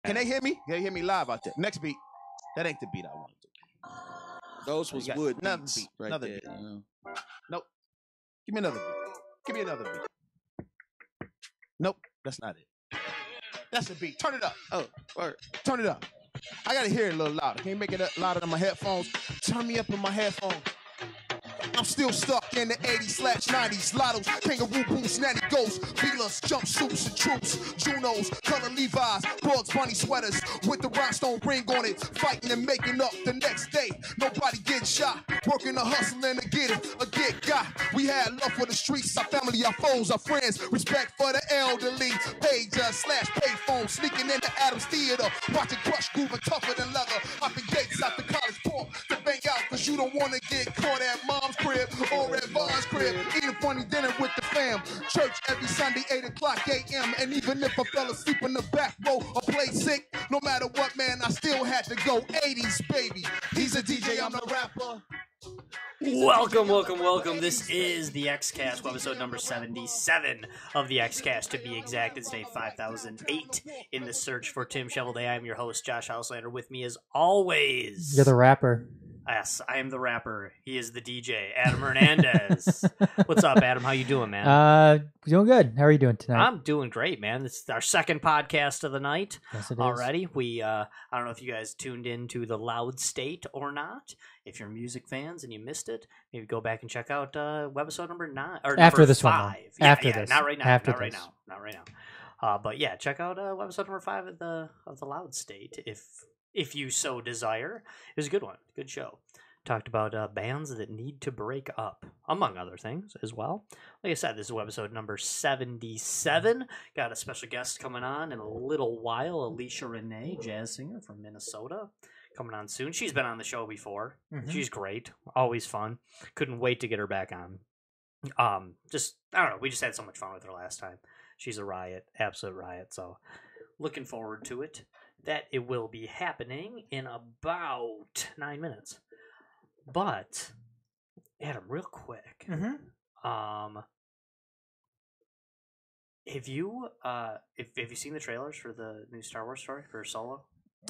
Can they hear me? They hear me live out there. Next beat. That ain't the beat I wanted to. Those was wood another beats beat. right Another there. beat. Nope. Give me another beat. Give me another beat. Nope. That's not it. That's the beat. Turn it up. Oh, word. Turn it up. I gotta hear it a little louder. Can you make it louder than my headphones? Turn me up in my headphones. I'm still stuck in the 80s/90s. Lottos, kangaroo boots, nanny ghosts, Beelers, jumpsuits and troops, Junos, color Levi's, Bugs Bunny sweaters with the rhinestone ring on it. Fighting and making up the next day. Nobody getting shot. Working a hustle and a get got. We had love for the streets, our family, our foes, our friends. Respect for the elderly. Pager/payphone, sneaking into Adams Theater. Watching Crush grooving tougher than leather. Hopping gates out the college port to bang out, cause you don't wanna get caught at mom's crib or at Von's crib. Eating funny dinner with the fam. Church every Sunday, 8 o'clock a.m. And even if I fell asleep in the back row or played sick, no matter what, man, I still had to go. 80s, baby. He's a DJ, I'm a rapper. Welcome. This is the XCast, episode number 77 of the XCast, to be exact. It's day 5008 in the search for Tim Shovelday. I'm your host, Josh Houselander. With me, as always, you're the rapper. Yes, I am the rapper. He is the DJ, Adam Hernandez. What's up, Adam? How you doing, man? Doing good. How are you doing tonight? I'm doing great, man. This is our second podcast of the night. Yes, it is. Already. I don't know if you guys tuned into the Loud State or not. If you're music fans and you missed it, maybe go back and check out webisode number 9 or after number this 5. one. Yeah, after yeah, this. not right now. After not this. right now. But yeah, check out webisode number 5 of the Loud State if you so desire. It was a good one. Good show. Talked about bands that need to break up, among other things as well. Like I said, this is episode number 77. Got a special guest coming on in a little while, Alicia Renee, jazz singer from Minnesota, coming on soon. She's been on the show before. Mm-hmm. She's great, always fun. Couldn't wait to get her back on. I don't know, we just had so much fun with her last time. She's a riot, absolute riot. So looking forward to it. That it will be happening in about 9 minutes. But Adam, real quick, have you seen the trailers for the new Star Wars story for Solo?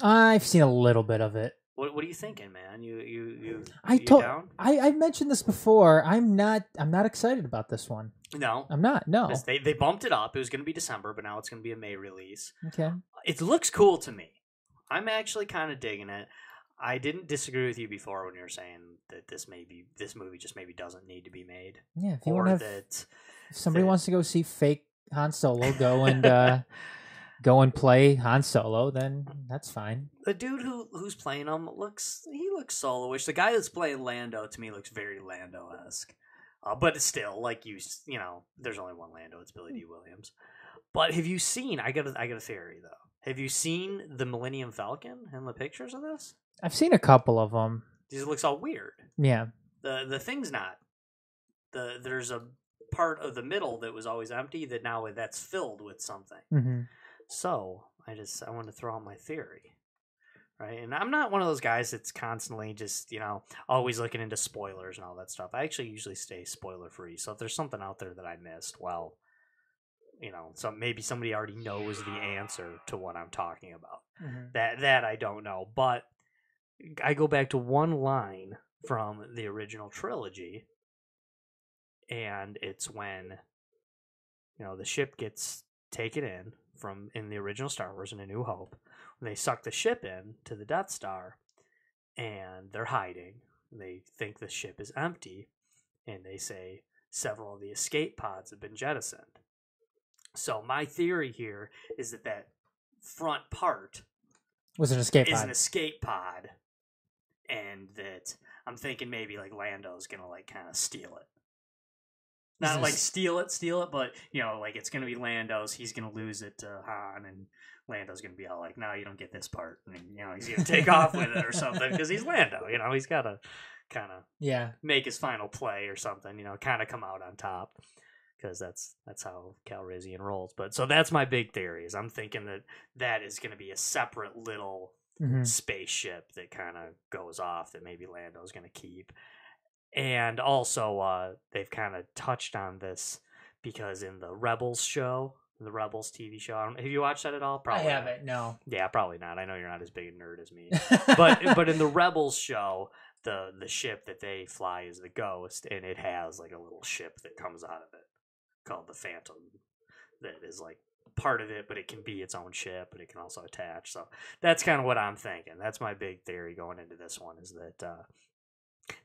I've seen a little bit of it. What are you thinking, man? You down? I've mentioned this before. I'm not excited about this one. No, I'm not. No, they bumped it up. It was going to be December, but now it's going to be a May release. Okay, it looks cool to me. I'm actually kind of digging it. I didn't disagree with you before when you were saying that this movie just maybe doesn't need to be made. Yeah, if you want to, if somebody wants to go see fake Han Solo, go and play Han Solo, then that's fine. The dude who's playing him looks Solo-ish. The guy that's playing Lando to me looks very Lando-esque. But it's still, like you know, there's only one Lando. It's Billy D. Williams. But have you seen? I got a theory though. Have you seen the Millennium Falcon and the pictures of this? I've seen a couple of them. It looks all weird. Yeah. The thing's not. There's a part of the middle that was always empty that now that's filled with something. Mm-hmm. So I want to throw out my theory, right? And I'm not one of those guys that's constantly just always looking into spoilers and all that stuff. I actually usually stay spoiler free. So if there's something out there that I missed, well, so maybe somebody already knows the answer to what I'm talking about. Mm-hmm. That I don't know, but I go back to one line from the original trilogy, and it's when the ship gets taken in the original Star Wars in A New Hope, when they suck the ship in to the Death Star, and they're hiding. They think the ship is empty, and they say several of the escape pods have been jettisoned. So my theory here is that front part was an escape pod. And that I'm thinking maybe like Lando's gonna like kind of steal it. Not like steal it, but like it's gonna be Lando's. He's gonna lose it to Han, and Lando's gonna be all like, "No, you don't get this part." And he's gonna take off with it or something because he's Lando. He's gotta kind of make his final play or something. Kind of come out on top because that's how Calrissian rolls. But so that's my big theory. Is I'm thinking that is gonna be a separate little spaceship that kind of goes off that maybe Lando's going to keep. And also they've kind of touched on this because in the Rebels show the Rebels TV show. Have you watched that at all? Probably I haven't. No. Yeah, probably not. I know you're not as big a nerd as me. but in the Rebels show, the ship that they fly is the Ghost, and it has like a little ship that comes out of it called the Phantom that is like part of it, but it can be its own ship, but it can also attach. So that's kind of what I'm thinking. That's my big theory going into this one, is that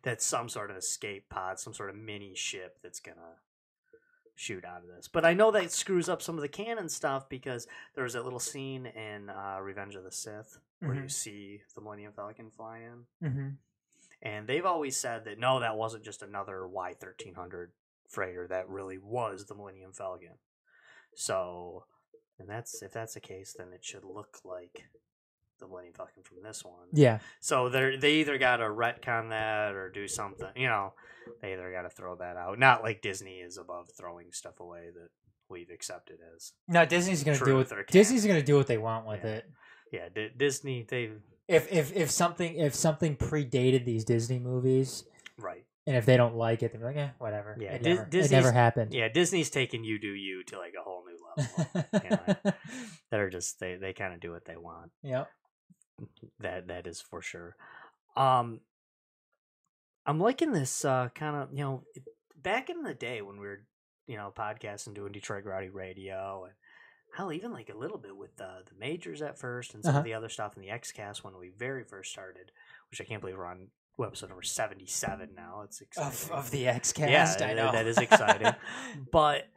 that's some sort of escape pod, some sort of mini ship that's gonna shoot out of this. But I know that screws up some of the canon stuff, because there was that little scene in Revenge of the Sith where you see the Millennium Falcon fly in. And they've always said that, no, that wasn't just another Y-1300 freighter. That really was the Millennium Falcon. So, and if that's the case, then it should look like the Millennium Falcon from this one. Yeah. So they either got to retcon that or do something. You know, they either got to throw that out. Not like Disney is above throwing stuff away that we've accepted as. No, Disney's going to do it. Disney's going to do what they want with it. Yeah, Disney. If something predated these Disney movies, right? And if they don't like it, they're like, whatever. Yeah, it never happened. Yeah, Disney's taking You Do You to like a whole new level. You know, they're just they kind of do what they want. Yep. That is for sure. I'm liking this kind of, you know, back in the day when we were, you know, podcasting, doing Detroit Rowdy Radio, and hell, even like a little bit with the majors at first, and some of the other stuff in the XCast when we very first started, which I can't believe we're on episode number 77 now. It's exciting. Of the XCast, yeah, I know. That is exciting. But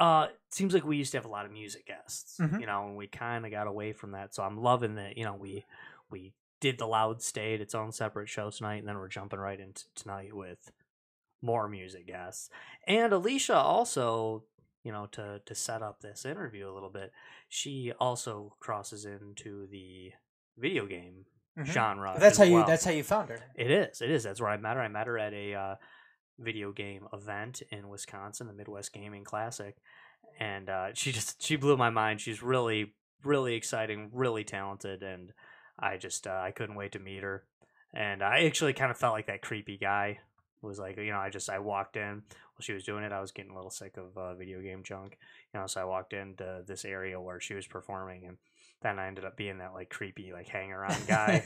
it seems like we used to have a lot of music guests, you know, and we kind of got away from that. So I'm loving that, you know, we did the Loud State, its own separate show tonight, and then we're jumping right into tonight with more music guests. And Alicia also, you know, to set up this interview a little bit, she also crosses into the video game genre. That's how you found her. It is. That's where I met her. I met her at a video game event in Wisconsin, the Midwest Gaming Classic, and she blew my mind. She's really, really exciting, really talented, and I couldn't wait to meet her. And I actually kind of felt like that creepy guy. It was like, you know, I walked in while she was doing it. I was getting a little sick of video game junk, you know, so I walked into this area where she was performing, and then I ended up being that like creepy like hang around guy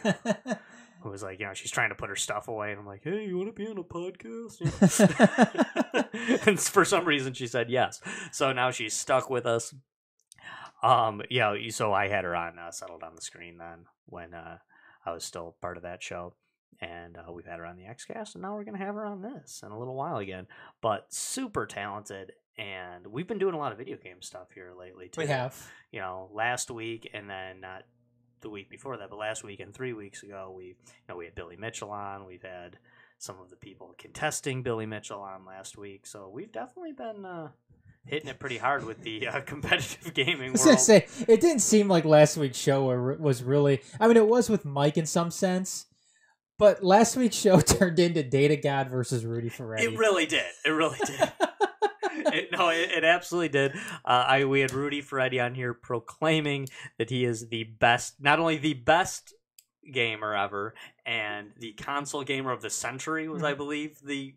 who was like, you know, she's trying to put her stuff away, and I'm like, hey, you want to be on a podcast? You know? And for some reason she said yes, so now she's stuck with us. Yeah, so I had her on Settled on the Screen then when I was still part of that show. And we've had her on the XCast, and now we're going to have her on this in a little while again. But super talented, and we've been doing a lot of video game stuff here lately, too. We have. You know, last week, and then not the week before that, but last week and 3 weeks ago, we had Billy Mitchell on. We've had some of the people contesting Billy Mitchell on last week. So we've definitely been hitting it pretty hard with the competitive gaming world. I was going to say, it didn't seem like last week's show was really... I mean, it was with Mike in some sense. But last week's show turned into Data God versus Rudy Ferretti. It really did. It absolutely did. We had Rudy Ferretti on here proclaiming that he is the best, not only the best gamer ever, and the console gamer of the century was, I believe, the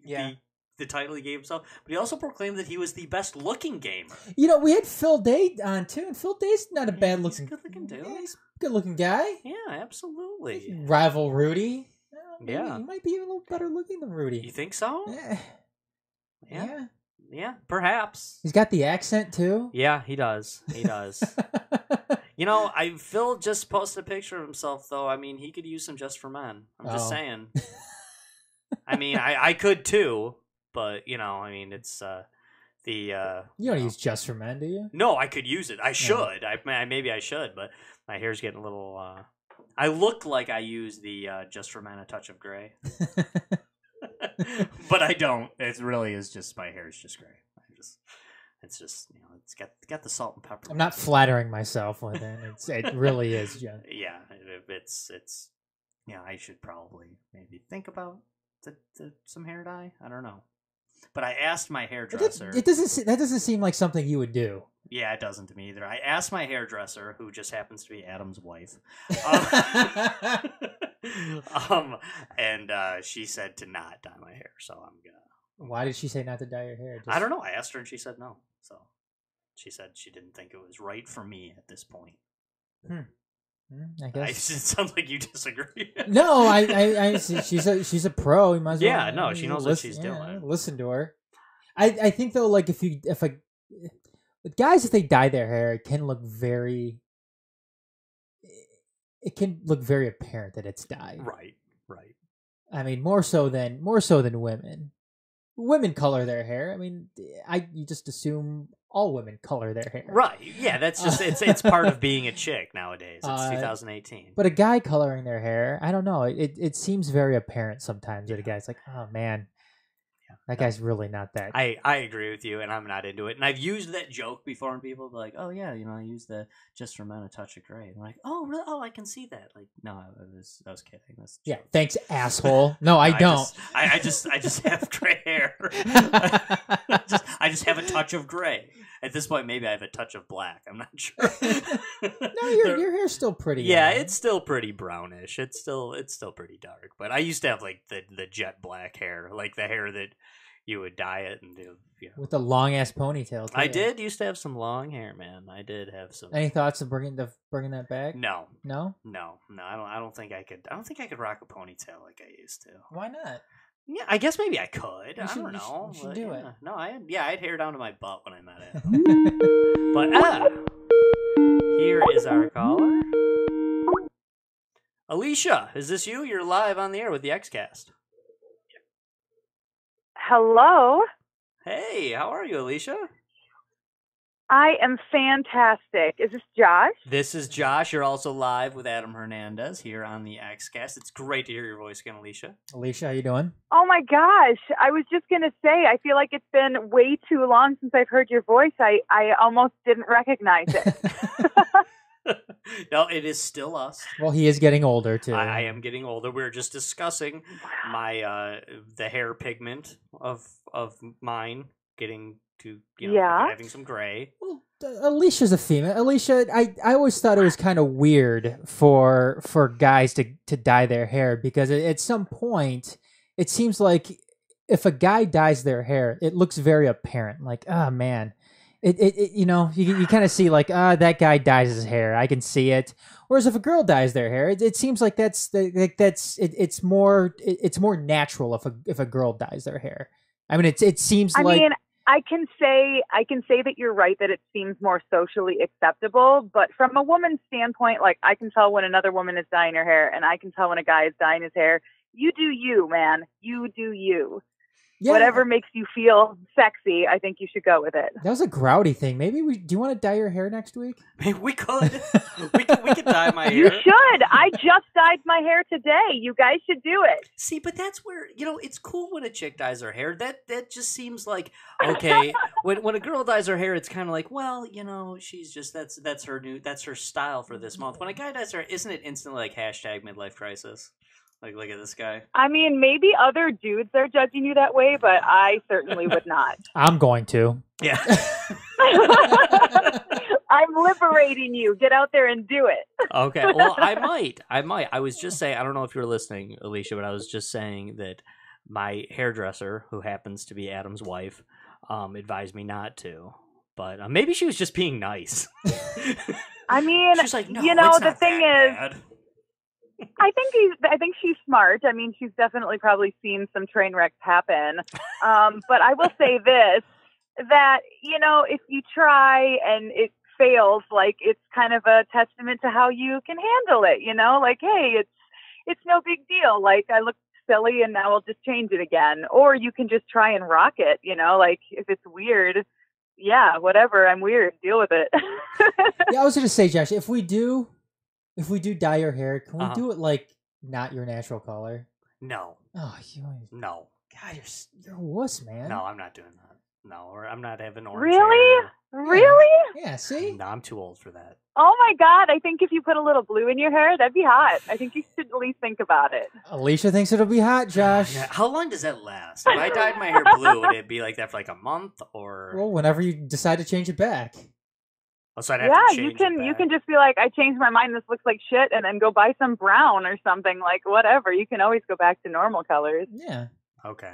title he gave himself. But he also proclaimed that he was the best looking gamer. You know, we had Phil Day on too, and Phil Day's not a bad looking. Good looking dude. He's a good looking guy. Yeah, absolutely. Rival Rudy. Maybe yeah, he might be even a little better looking than Rudy. You think so? Yeah, perhaps. He's got the accent too. Yeah, he does. You know, Phil just posted a picture of himself, though. I mean, he could use some Just for Men. I'm just saying. I mean, I could too, but you know, I mean, it's you don't use Just for Men, do you? No, I could use it. I should. Maybe I should, but my hair's getting a little. I look like I use the Just for Men a touch of gray, but I don't. It really is just my hair is just gray. It's just, you know, it's got the salt and pepper. I'm not flattering myself with it. It really is. Yeah. Yeah, it's. Yeah, I should probably maybe think about some hair dye. I don't know, but I asked my hairdresser. That doesn't seem like something you would do. Yeah, it doesn't to me either. I asked my hairdresser, who just happens to be Adam's wife, and she said to not dye my hair. So I'm gonna. Why did she say not to dye your hair? I don't know. I asked her, and she said no. So She said she didn't think it was right for me at this point. I guess It sounds like you disagree. No, I she's a pro. You might as well. Yeah, no, she knows what she's doing. Listen to her. I think though, like with guys, if they dye their hair, it can look very apparent that it's dyed. Right. I mean, more so than women. Women color their hair. I mean, you just assume all women color their hair. Right. Yeah, that's just it's part of being a chick nowadays. It's 2018. But a guy coloring their hair, I don't know. It seems very apparent sometimes that a guy's like, oh man, that guy's really not that. I agree with you, and I'm not into it. And I've used that joke before, and people be like, "Oh yeah, I use the just for men a touch of gray." And I'm like, "Oh really? Oh, I can see that." Like, no, I was kidding. That's yeah. Thanks, asshole. No, I don't. I just have gray hair. I just have a touch of gray. At this point, maybe I have a touch of black. I'm not sure. No, your hair's still pretty. Yeah, it's still pretty brownish. It's still pretty dark. But I used to have like the jet black hair, like the hair that you would dye it and do. With the long ass ponytail. Too. I did used to have some long hair, man. I did have some. Any thoughts of bringing that back? No. No. I don't think I could. I don't think I could rock a ponytail like I used to. Why not? Yeah, I guess maybe I could. I don't know. You should do it. No, I had hair down to my butt when I met him. But here is our caller. Alicia, is this you? You're live on the air with the XCast. Hello. Hey, how are you, Alicia? I am fantastic. Is this Josh? This is Josh. You're also live with Adam Hernandez here on the XCast. It's great to hear your voice again, Alicia. Alicia, how you doing? Oh my gosh. I was just going to say, I feel like it's been way too long since I've heard your voice. I almost didn't recognize it. No, it is still us. Well, he is getting older, too. I am getting older. We were just discussing my the hair pigment of mine getting to, having some gray. Well, Alicia's a female. Alicia, I always thought it was kind of weird for guys to dye their hair because at some point it seems like if a guy dyes their hair, it looks very apparent. Like, oh man, you kind of see like, that guy dyes his hair. I can see it. Whereas if a girl dyes their hair, it seems like it's more natural if a girl dyes their hair. I mean, it seems like. I mean, I can say that you're right, that it seems more socially acceptable, but from a woman's standpoint, like I can tell when another woman is dyeing her hair and I can tell when a guy is dyeing his hair. You do you, man. You do you. Yeah. Whatever makes you feel sexy, I think you should go with it. That was a grouty thing. Maybe do you want to dye your hair next week? Maybe we could. we could dye my hair. You should. I just dyed my hair today. You guys should do it. See, but that's where, it's cool when a chick dyes her hair. That just seems like, okay, when a girl dyes her hair, it's kind of like, well, she's just, that's her style for this month. When a guy dyes her hair, isn't it instantly like hashtag midlife crisis? Like, look at this guy. I mean, maybe other dudes are judging you that way, but I certainly would not. I'm going to. Yeah. I'm liberating you. Get out there and do it. Okay. Well, I might. I was just saying, I don't know if you were listening, Alicia, but I was just saying that my hairdresser, who happens to be Adam's wife, advised me not to. But maybe she was just being nice. I mean, she's like, no, the thing is, bad. I think she's smart. I mean, she's definitely probably seen some train wrecks happen. But I will say this, that, if you try and it fails, like, it's kind of a testament to how you can handle it, like, hey, it's no big deal. Like, I look silly and now I'll just change it again. Or you can just try and rock it, like, if it's weird, yeah, whatever, I'm weird, deal with it. Yeah, I was going to say, Josh, if we do dye your hair, can we do it like not your natural color? No. Oh, no. God, you're a wuss, man. No, I'm not doing that. No, or I'm not having orange Really? hair. Really? Yeah, see? No, I'm too old for that. Oh my God, I think if you put a little blue in your hair, that'd be hot. I think you should at least think about it. Alicia thinks it'll be hot, Josh. Yeah. How long does that last? If I dyed my hair blue, would it be like that for like a month or? Well, whenever you decide to change it back. Oh, so I'd have to change you can just be like, I changed my mind, this looks like shit, and then go buy some brown or something, like whatever. You can always go back to normal colors. Yeah. Okay.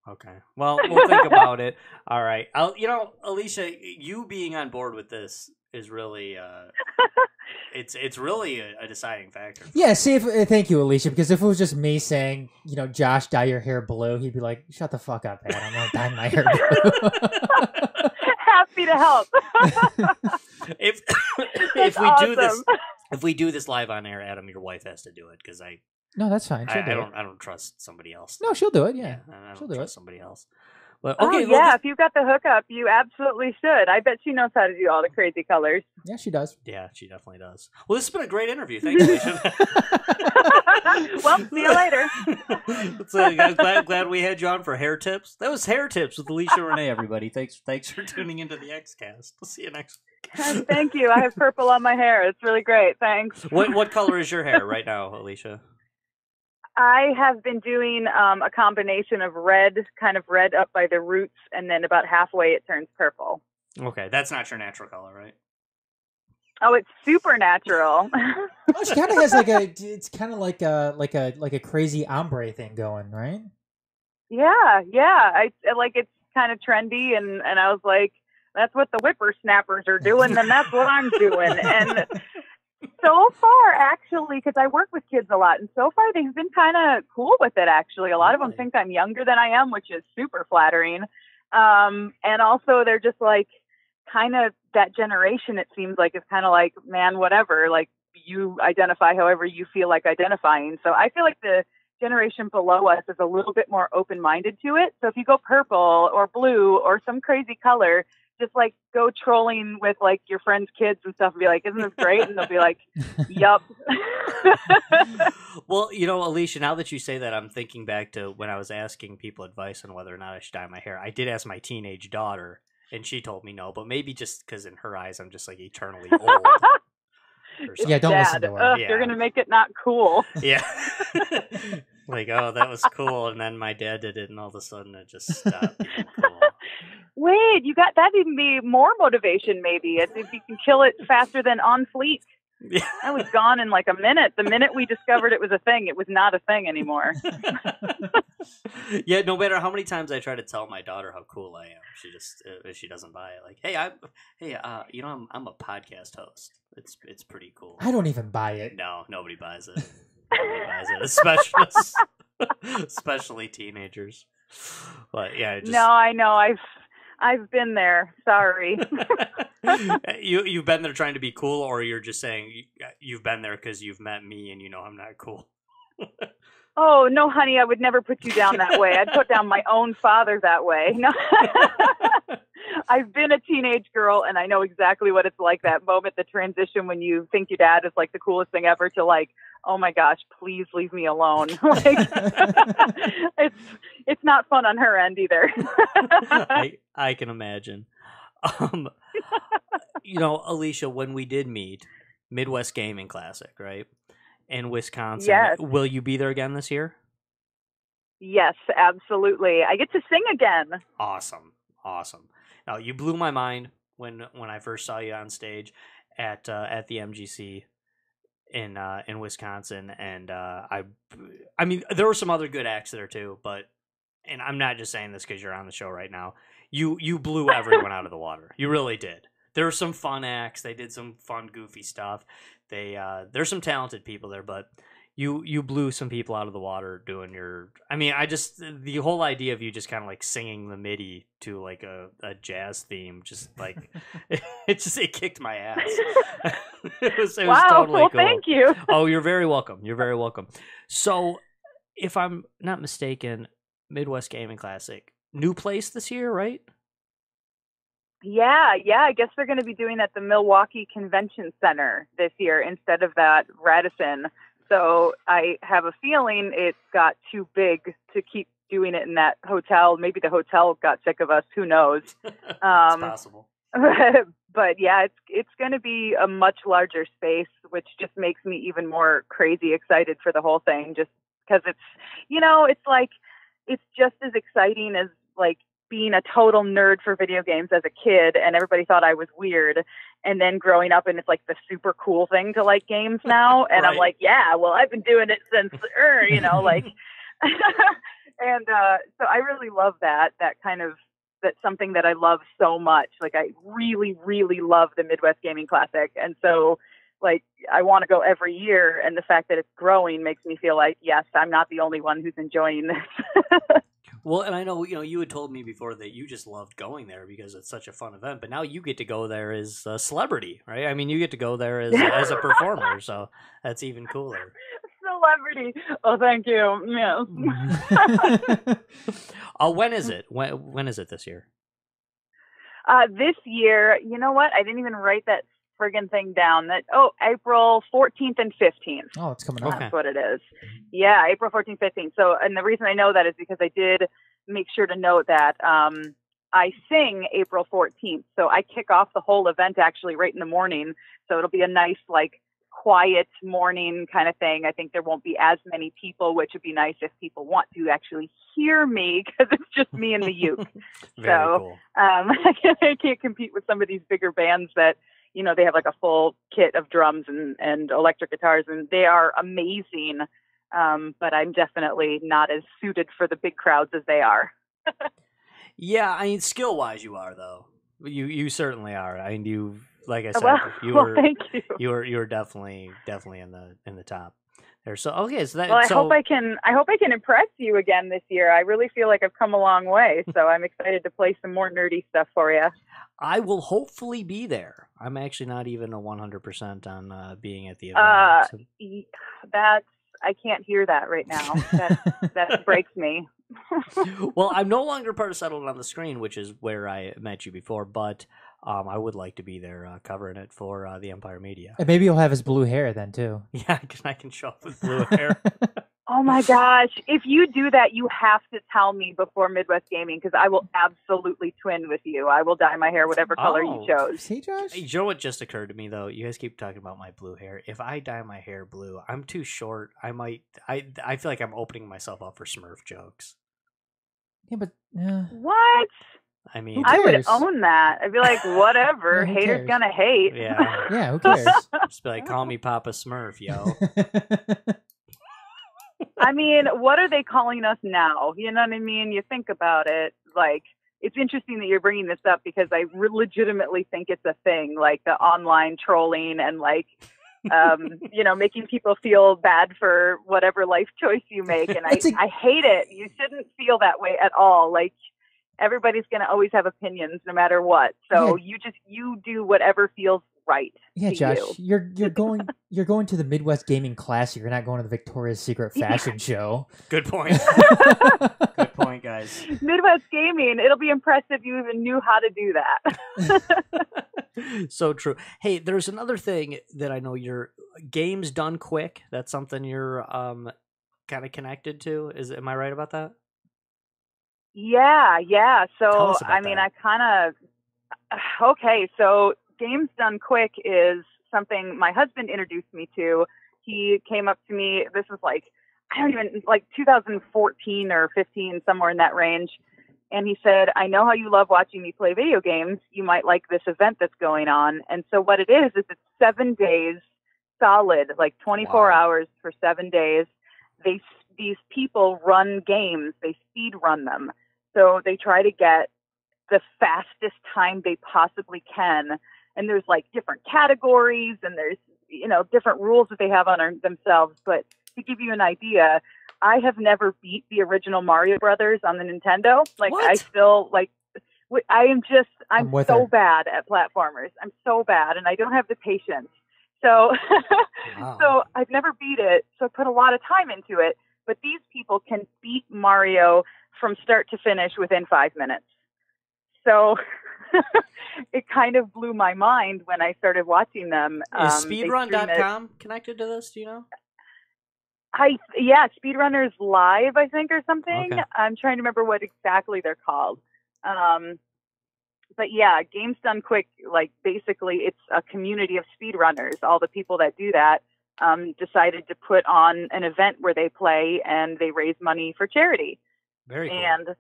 Okay. Well, we'll think about it. All right. Alicia, you being on board with this is really it's really a deciding factor. Yeah, see, thank you, Alicia, because if it was just me saying, Josh, dye your hair blue, he'd be like, shut the fuck up, man. I'm not dyeing my hair blue. Happy to help. if we do this live on air, Adam, your wife has to do it because No, that's fine. She'll do it. I don't trust somebody else. No, she'll do it. Yeah, I she'll don't do trust it. somebody else. But okay, if you've got the hookup, you absolutely should. I bet she knows how to do all the crazy colors. Yeah, she does. Yeah, she definitely does. Well, this has been a great interview. Thanks, Alicia. Well, see you later. I'm glad we had you on for hair tips. That was hair tips with Alicia Renee. Everybody, thanks for tuning into the XCast. We'll see you next week. Thank you. I have purple on my hair. It's really great. Thanks. What color is your hair right now, Alicia? I have been doing a combination of red up by the roots, and then about halfway it turns purple. Okay, that's not your natural color, right? Oh, it's super natural. Oh, she kind of has it's kind of like a crazy ombre thing going, right? Yeah. I like it's kind of trendy, and I was like, that's what the whippersnappers are doing, then that's what I'm doing, and. So far, actually, because I work with kids a lot, and so far they've been kind of cool with it, actually. A lot of them think I'm younger than I am, which is super flattering. And also, they're just like, kind of that generation, it seems like, is kind of like, man, whatever. Like, you identify however you feel like identifying. So I feel like the generation below us is a little bit more open-minded to it. So if you go purple or blue or some crazy color, just like go trolling with like your friends' kids and stuff and be like, isn't this great? And they'll be like, yup. Well, Alicia, now that you say that, I'm thinking back to when I was asking people advice on whether or not I should dye my hair. I did ask my teenage daughter, and she told me no, but maybe just because in her eyes I'm just like eternally old. Yeah, don't listen to her. You're going to make it not cool. Yeah. Like, oh, that was cool. And then my dad did it, and all of a sudden it just stopped being cool. Wait, that'd even be more motivation, maybe. If you can kill it faster than on fleek. Yeah. I was gone in like a minute. The minute we discovered it was a thing, it was not a thing anymore. Yeah, no matter how many times I try to tell my daughter how cool I am, she doesn't buy it. Like, I'm a podcast host. It's pretty cool. I don't even buy it. No, nobody buys it. Nobody buys it, especially teenagers. But yeah, no, I know. I've been there. Sorry. You've been there trying to be cool, or you're just saying you've been there because you've met me and you know I'm not cool. Oh, no, honey, I would never put you down that way. I'd put down my own father that way. No. I've been a teenage girl, and I know exactly what it's like, that moment, the transition when you think your dad is like the coolest thing ever to like, oh my gosh, please leave me alone. Like, it's not fun on her end either. I can imagine. Alicia, when we did meet, Midwest Gaming Classic, right? In Wisconsin. Yes. Will you be there again this year? Yes, absolutely. I get to sing again. Awesome. Now, you blew my mind when I first saw you on stage at the MGC in Wisconsin, and I mean there were some other good acts there too, but and I'm not just saying this because you're on the show right now. You blew everyone out of the water. You really did. There were some fun acts. They did some fun, goofy stuff. There's some talented people there, but you blew some people out of the water doing your. I mean, the whole idea of you just kind of like singing the MIDI to like a jazz theme, just like it kicked my ass. It was wow, totally well, cool. Thank you. Oh, you're very welcome. You're very welcome. So, if I'm not mistaken, Midwest Gaming Classic, new place this year, right? Yeah. I guess they're going to be doing it at the Milwaukee Convention Center this year instead of that Radisson. So I have a feeling it got too big to keep doing it in that hotel. Maybe the hotel got sick of us. Who knows? It's possible. But yeah, it's going to be a much larger space, which just makes me even more crazy excited for the whole thing. Just because it's like it's just as exciting as like being a total nerd for video games as a kid, and everybody thought I was weird, and then growing up and it's like the super cool thing to like games now, and right. I'm like, yeah, well, I've been doing it since like And so I really love that kind of, that's something that I love so much. Like I really, really love the Midwest Gaming Classic. And so like I want to go every year, and the fact that it's growing makes me feel like, yes, I'm not the only one who's enjoying this. Well, and I know, you had told me before that you just loved going there because it's such a fun event, but now you get to go there as a celebrity, right? I mean, you get to go there as a performer, so that's even cooler. Celebrity. Oh, thank you. Yes. When is it? When is it this year? This year, you know what? I didn't even write that friggin' thing down. April 14th and 15th. Oh, it's coming up. Okay. That's what it is. Yeah, April 14th, 15th. So, and the reason I know that is because I did make sure to note that I sing April 14th. So I kick off the whole event actually right in the morning. So it'll be a nice, like, quiet morning kind of thing. I think there won't be as many people, which would be nice if people want to actually hear me, because it's just me and the uke. Very cool. I can't compete with some of these bigger bands that, they have like a full kit of drums and electric guitars, and they are amazing. But I'm definitely not as suited for the big crowds as they are. Yeah, I mean, skill wise, you are though. You certainly are. I mean, you, like I said, thank you. You were definitely in the top there. So okay, so that. Well, I hope I can impress you again this year. I really feel like I've come a long way, so I'm excited to play some more nerdy stuff for you. I will hopefully be there. I'm actually not even a 100% on being at the event. I can't hear that right now. That breaks me. Well, I'm no longer part of Settled on the Screen, which is where I met you before, but I would like to be there covering it for the Empire Media. And maybe you'll have his blue hair then, too. Yeah, I can show up with blue hair. Oh, my gosh. If you do that, you have to tell me before Midwest Gaming, because I will absolutely twin with you. I will dye my hair whatever color you chose. See, Josh? Hey, you know what just occurred to me, though? You guys keep talking about my blue hair. If I dye my hair blue, I'm too short. I feel like I'm opening myself up for Smurf jokes. Yeah, but... What? I mean... I would own that. I'd be like, whatever. Yeah, Haters gonna hate. Yeah. Yeah, who cares? Just be like, call me Papa Smurf, yo. I mean, what are they calling us now? You know what I mean? You think about it, like, it's interesting that you're bringing this up, because I legitimately think it's a thing, like the online trolling and like, making people feel bad for whatever life choice you make. And I hate it. You shouldn't feel that way at all. Like, everybody's going to always have opinions no matter what. So you do whatever feels right. Yeah, Josh, you're going to the Midwest Gaming Classic. You're not going to the Victoria's Secret fashion show. Good point. Good point, guys. Midwest Gaming. It'll be impressive you even knew how to do that. So true. Hey, there's another thing that I know, your games done quick. That's something you're kind of connected to. Am I right about that? Yeah. So, I mean, so Games Done Quick is something my husband introduced me to. He came up to me, this was like 2014 or 15, somewhere in that range. And he said, I know how you love watching me play video games. You might like this event that's going on. And so what it is it's 7 days solid, like 24 hours for 7 days. These people run games. They speed run them. So they try to get the fastest time they possibly can. And there's like different categories, and there's, different rules that they have on themselves. But to give you an idea, I have never beat the original Mario Brothers on the Nintendo. Like, what? I still I'm so bad at platformers. I'm so bad, and I don't have the patience. So, wow. So I've never beat it. So I put a lot of time into it. But these people can beat Mario from start to finish within 5 minutes. So it kind of blew my mind when I started watching them. Is speedrun.com connected to this? Do you know? Speedrunners Live, I think, or something. Okay. I'm trying to remember what exactly they're called. But yeah, Games Done Quick, like basically it's a community of speedrunners. All the people that do that decided to put on an event where they play and they raise money for charity. Very cool. And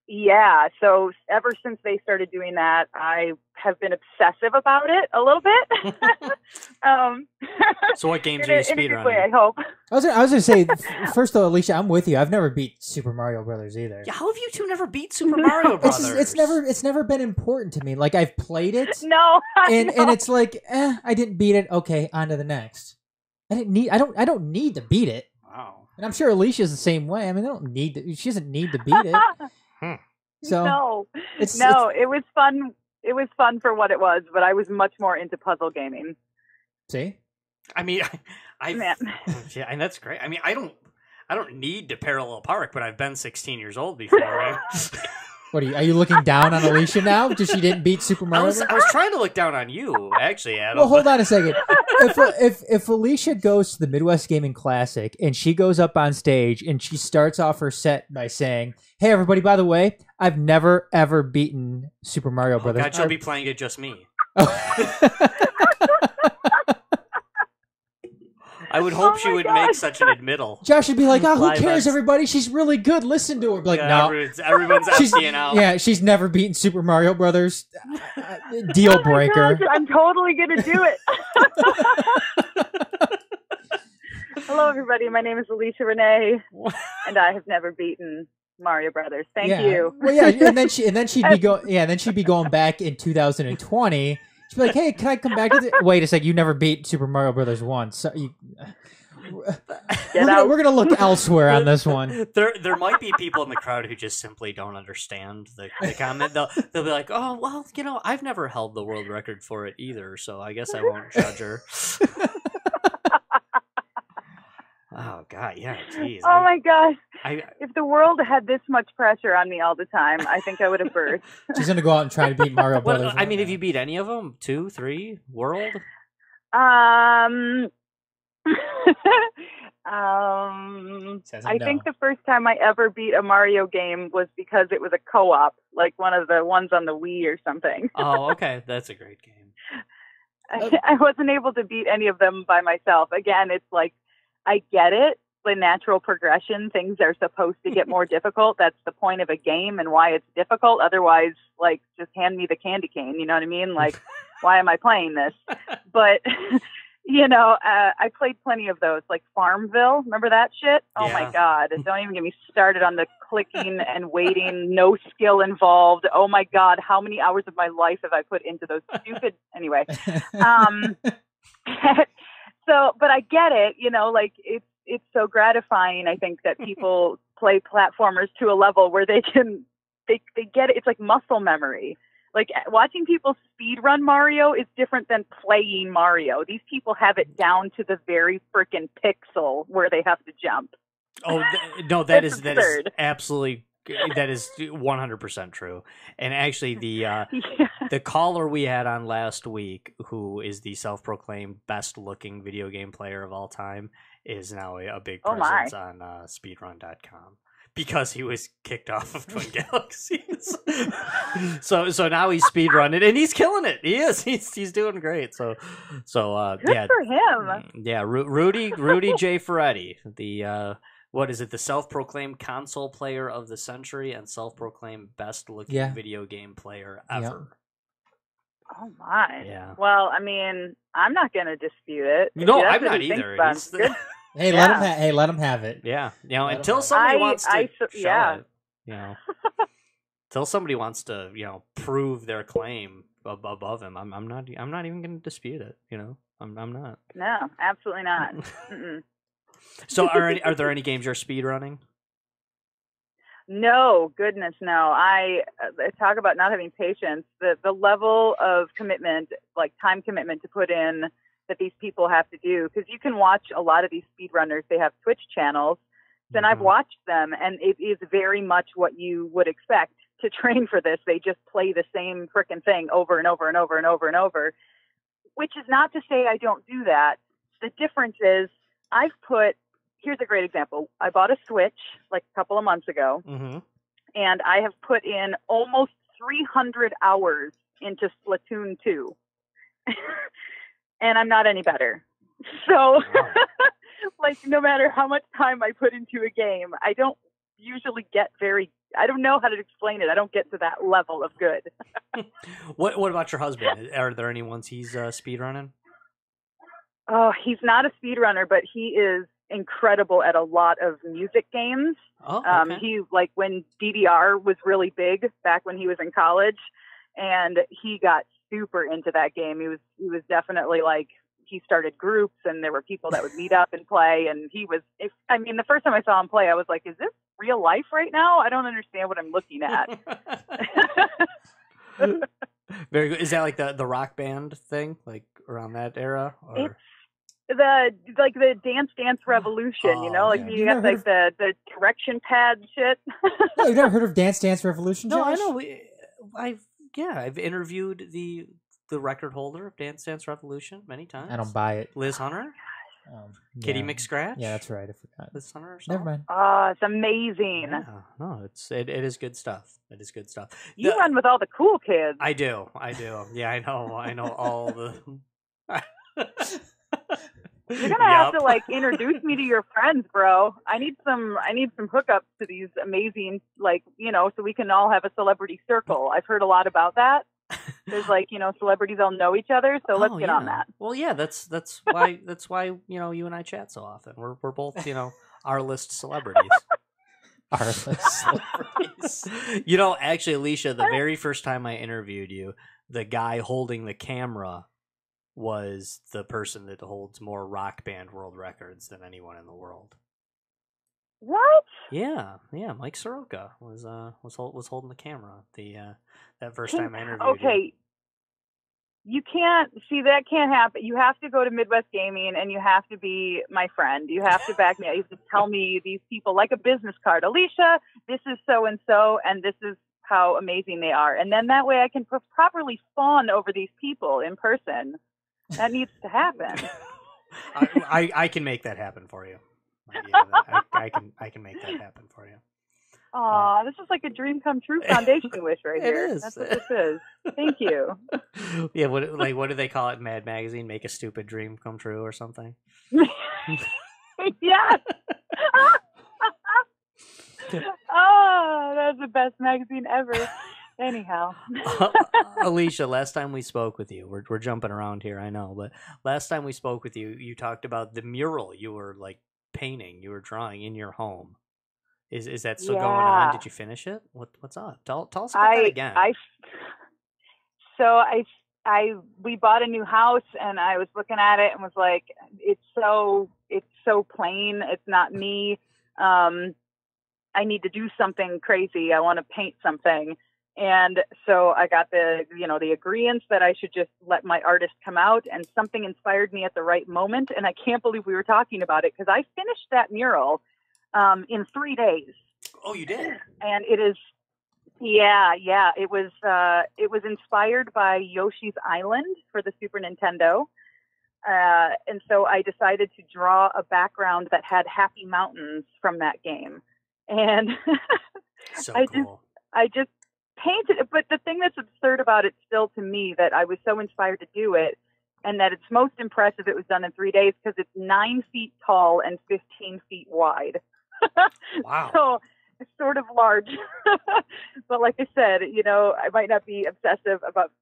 yeah, so ever since they started doing that, I have been obsessive about it a little bit. So what games are you in a good way, I speedrunning? hope. I was gonna say first though, Alicia, I'm with you. I've never beat Super Mario Brothers either. Yeah, how have you two never beat Super Mario Brothers? It's never been important to me. Like I've played it, No, and it's like, I didn't beat it. Okay, on to the next. I don't need to beat it. Wow. And I'm sure Alicia's the same way. I mean, she doesn't need to beat it. So no, it's it was fun. It was fun for what it was, but I was much more into puzzle gaming. see. I mean, I Man. yeah, and that's great. I mean, I don't need to parallel park, but I've been 16 years old before. Right? What are you looking down on Alicia now because she didn't beat Super Mario? I was trying to look down on you, actually, Adam. Well, hold on a second. If Alicia goes to the Midwest Gaming Classic and she goes up on stage and she starts off her set by saying, "Hey, everybody! By the way, I've never ever beaten Super Mario Brothers." God, she'll be playing it just me. I would hope she would make such an admittal. Josh would be like, "Oh, who Live cares, us. everybody? She's really good. Listen to her." Be like, Yeah, no, everyone's she's emptying out. yeah, she's never beaten Super Mario Brothers. Deal breaker. Gosh, I'm totally gonna do it. Hello, everybody. My name is Alicia Renee, and I have never beaten Mario Brothers. Thank you. Well, yeah, and then she'd be going back in 2020. She'd be like, "Hey, can I come back?" Wait a sec, you never beat Super Mario Brothers once. So we're gonna look elsewhere on this one. There might be people in the crowd who just simply don't understand the comment. They'll be like, "Oh, well, I've never held the world record for it either, so I guess I won't judge her." Oh God, yeah, jeez. Oh my gosh! I If the world had this much pressure on me all the time, I think I would have burst. She's gonna go out and try to beat Mario well, Brothers. I mean, have you beat any of them? 2, 3, world? I think the first time I ever beat a Mario game was because it was a co-op, like one of the ones on the Wii or something. Oh, okay, that's a great game. I wasn't able to beat any of them by myself. Again, it's like, I get it. The natural progression, things are supposed to get more difficult. That's the point of a game and why it's difficult. Otherwise, like, just hand me the candy cane. You know what I mean? Like, why am I playing this? But, I played plenty of those, like Farmville. Remember that shit? Oh Yeah. my God. Don't even get me started on the clicking and waiting, no skill involved. Oh my God. How many hours of my life have I put into those stupid, anyway. So, but I get it, like it's so gratifying. I think that people play platformers to a level where they get it. It's like muscle memory. Like watching people speed run Mario is different than playing Mario. These people have it down to the very freaking pixel where they have to jump. Oh no, that is absurd. absolutely. That is 100% true. And actually, the caller we had on last week, who is the self-proclaimed best-looking video game player of all time, is now a big presence on speedrun.com because he was kicked off of Twin Galaxies. so now he's speedrunning and he's killing it. He is. He's doing great. So Good yeah, for him. Yeah, Rudy J. Ferretti, the what is it? The self-proclaimed console player of the century and self-proclaimed best-looking video game player ever. Oh my! Yeah. Well, I mean, I'm not going to dispute it. No, I'm not either. Hey, let him have it. Yeah, until somebody wants to show it, until somebody wants to, prove their claim above him, I'm not even going to dispute it. I'm not. No, absolutely not. Mm-mm. So are there any games you're speedrunning? No, goodness, no. I talk about not having patience. The level of commitment, like time commitment to put in that these people have to do, because you can watch a lot of these speedrunners. They have Twitch channels, and I've watched them, and it is very much what you would expect to train for this. They just play the same frickin' thing over and over and over and over and over, which is not to say I don't do that. The difference is here's a great example. I bought a Switch like a couple of months ago, and I have put in almost 300 hours into Splatoon 2. And I'm not any better. So, like, no matter how much time I put into a game, I don't usually I don't know how to explain it. I don't get to that level of good. What about your husband? Are there any ones he's speedrunning? Oh, he's not a speedrunner, but he is incredible at a lot of music games. Oh, okay. He, like, when DDR was really big back when he was in college, and he got super into that game. He was definitely, like, he started groups, and there were people that would meet up and play, and the first time I saw him play, I was like, is this real life right now? I don't understand what I'm looking at. Very good. Is that like the rock band thing, like around that era? Or? It's the Dance Revolution, you know, like you got like the direction pad shit. No, you've never heard of Dance Revolution? No, Josh? I know. I've interviewed the record holder of Dance Revolution many times. I don't buy it. Liz Hunter, Kitty McScratch. Yeah, that's right. I forgot. Liz Hunter. Never mind. Oh, it's amazing. Yeah, no, it is good stuff. It is good stuff. You run with all the cool kids. I do. Yeah, I know all the. You're gonna have to like introduce me to your friends, bro. I need some hookups to these amazing, like, you know, so we can all have a celebrity circle. I've heard a lot about that. There's like, you know, celebrities all know each other, so let's get on that. Well, yeah, that's why you know, you and I chat so often. We're both, you know, R-list celebrities. R-list celebrities. You know, actually, Alicia, the very first time I interviewed you, the guy holding the camera was the person that holds more rock band world records than anyone in the world. What? Yeah, Mike Soroka was holding the camera that first time I interviewed. Okay, you can't see that can't happen. You have to go to Midwest Gaming and you have to be my friend. You have to back me up. You have to tell me these people like a business card. Alicia, this is so and so, and this is how amazing they are. And then that way I can properly fawn over these people in person. That needs to happen. I can make that happen for you. I can make that happen for you. Aw, this is like a dream come true foundation wish right here. It is. That's what this is. Thank you. Yeah, what do they call it in Mad Magazine? Make a stupid dream come true or something? Yes. Oh, that's the best magazine ever. Anyhow. Alicia, last time we spoke with you, we're jumping around here, I know, but last time we spoke with you, you talked about the mural you were like painting, you were drawing in your home. Is that still going on? Did you finish it? What's up? Tell us about that again. We bought a new house and I was looking at it and was like, it's so plain. It's not me. I need to do something crazy. I want to paint something. And so I got the agreeance that I should just let my artist come out, and something inspired me at the right moment. And I can't believe we were talking about it because I finished that mural in 3 days. Oh, you did? And it is, yeah. It was inspired by Yoshi's Island for the Super Nintendo. And so I decided to draw a background that had Happy Mountains from that game. And so cool. I just painted it. But the thing that's absurd about it still to me, that I was so inspired to do it, and that it's most impressive it was done in 3 days, because it's 9 feet tall and 15 feet wide. Wow. So it's sort of large. But like I said, you know, I might not be obsessive about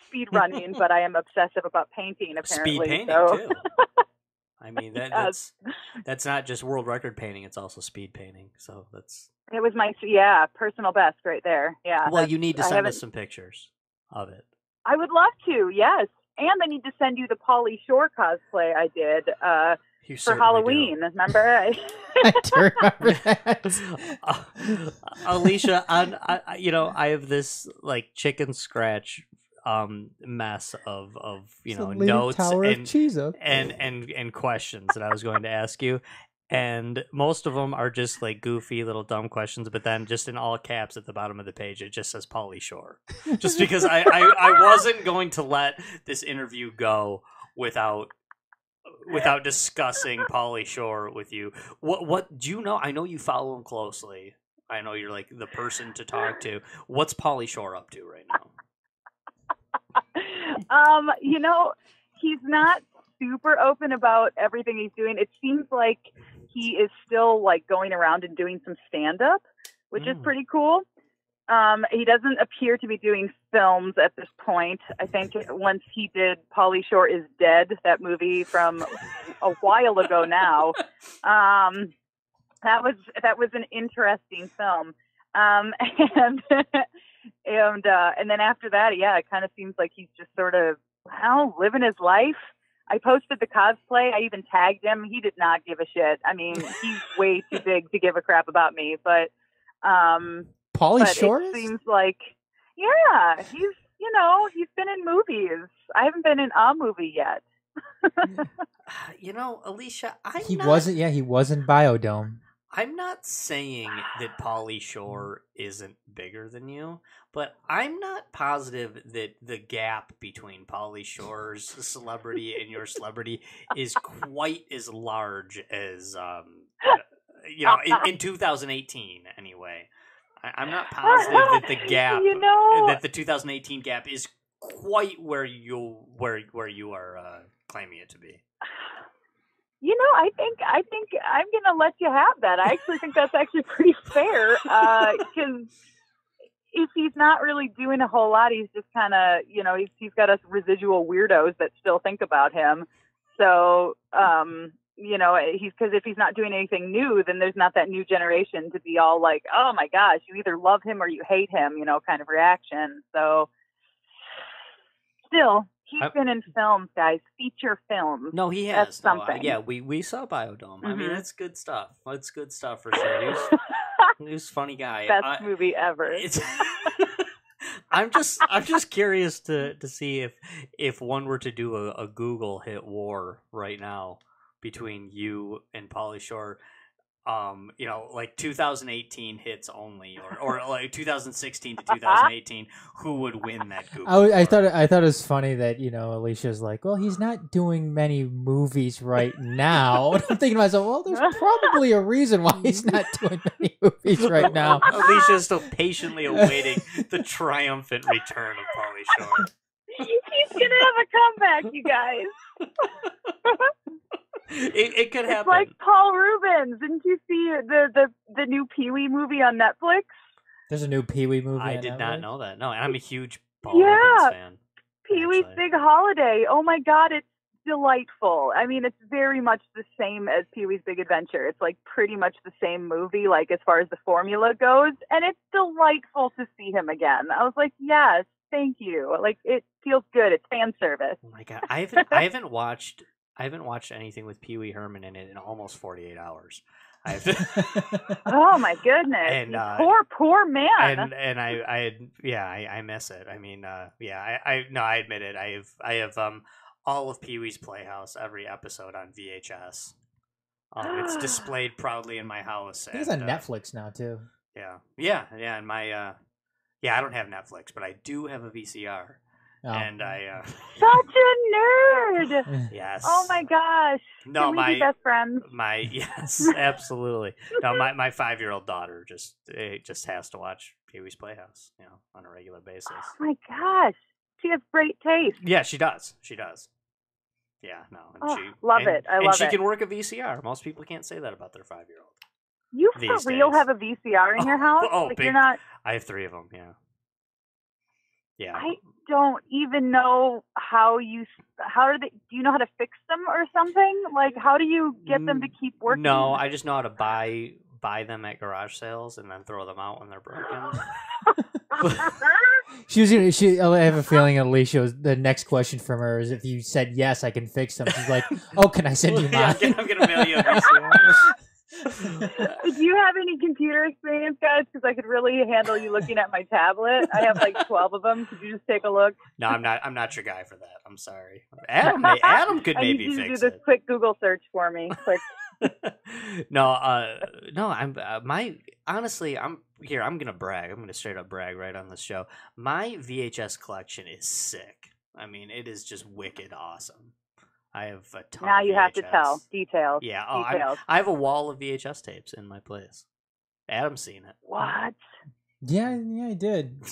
speed running, but I am obsessive about painting, apparently. Speed painting, so. too. I mean, that's not just world record painting, it's also speed painting. So it was my personal best right there. Yeah. Well, you need to send us some pictures of it. I would love to, yes. And I need to send you the Pauly Shore cosplay I did for Halloween. Do. Remember? I do remember that. Alicia, I have this like chicken scratch mess of notes and questions that I was going to ask you, and most of them are just like goofy little dumb questions, but then just in all caps at the bottom of the page it just says Pauly Shore, just because I wasn't going to let this interview go without discussing Pauly Shore with you. What do you know? I know you follow him closely. I know you're like the person to talk to. What's Pauly Shore up to right now? You know, he's not super open about everything he's doing. It seems like he is still like going around and doing some stand-up, which is pretty cool. He doesn't appear to be doing films at this point. I think once he did Pauly Shore is Dead, that movie from a while ago now. That was an interesting film. And then after that, yeah, it kind of seems like he's just sort of, well, living his life. I posted the cosplay. I even tagged him. He did not give a shit. I mean, he's way too big to give a crap about me, but Pauly Shore? It seems like, yeah, he's been in movies. I haven't been in a movie yet. Alicia, he was in Biodome. I'm not saying that Pauly Shore isn't bigger than you, but I'm not positive that the gap between Pauly Shore's celebrity and your celebrity is quite as large as, in 2018 anyway. I'm not positive that the gap, that the 2018 gap is quite where you are claiming it to be. I think I'm gonna let you have that. I actually think that's actually pretty fair, because if he's not really doing a whole lot, he's just kind of, he's got us residual weirdos that still think about him. So, because if he's not doing anything new, then there's not that new generation to be all like, oh my gosh, you either love him or you hate him, kind of reaction. So, still. He's been in films, guys. Feature films. No, he has. That's something. Yeah, we saw Biodome. Mm-hmm. I mean, that's good stuff. That's good stuff for sure. He was a funny guy. Best movie ever. I'm just curious to see if one were to do a Google hit war right now between you and Pauly Shore. Like 2018 hits only, or like 2016 to 2018, who would win that Google? I thought it was funny that Alicia's like, well, he's not doing many movies right now. And I'm thinking to myself, well, there's probably a reason why he's not doing many movies right now. Alicia's still patiently awaiting the triumphant return of Pauly Shore. He's gonna have a comeback, you guys. It could happen. It's like Paul Rubens. Didn't you see the new Pee-wee movie on Netflix? There's a new Pee-wee movie. I did not know that. No, I'm a huge Paul Rubens fan. Pee-wee's Big Holiday. Oh my God, it's delightful. I mean, it's very much the same as Pee-wee's Big Adventure. It's like pretty much the same movie, like as far as the formula goes, and it's delightful to see him again. I was like, yes, thank you. Like, it feels good. It's fan service. Oh my God, I haven't watched anything with Pee Wee Herman in it in almost 48 hours. Oh my goodness! And poor man. And I miss it. I mean, I admit it. I have all of Pee Wee's Playhouse, every episode on VHS. It's displayed proudly in my house. I think it's on Netflix now too. Yeah. And my I don't have Netflix, but I do have a VCR. Oh. And I such a nerd. Yes. Oh my gosh. No, Can we be best friends? Yes, absolutely. No, my 5-year-old daughter just has to watch Pee Wee's Playhouse, on a regular basis. Oh my gosh, she has great taste. Yeah, she does. Yeah, no, and love it. I love it. And she can work a VCR. Most people can't say that about their 5-year-old. You for real have a VCR in your house? Like big, you're not. I have 3 of them. Yeah. Yeah. I don't even know how do you know how to fix them or something? Like, how do you get them to keep working? No, I just know how to buy them at garage sales and then throw them out when they're broken. I have a feeling Alicia, the next question from her is if you said yes, I can fix them. She's like, oh, can I send you mine? I'm gonna mail you a VCR. Do you have any computer experience, guys? Because I could really handle you looking at my tablet. I have like 12 of them. Could you just take a look? No, I'm not your guy for that. I'm sorry. Adam could maybe fix it. I need you to do this quick Google search for me. Quick. No. Honestly, I'm gonna brag. I'm gonna straight up brag right on this show. My VHS collection is sick. I mean, it is just wicked awesome. I have a ton. Now of you VHS. have to tell details. Yeah, details. I have a wall of VHS tapes in my place. Adam's seen it. What? Yeah, I did.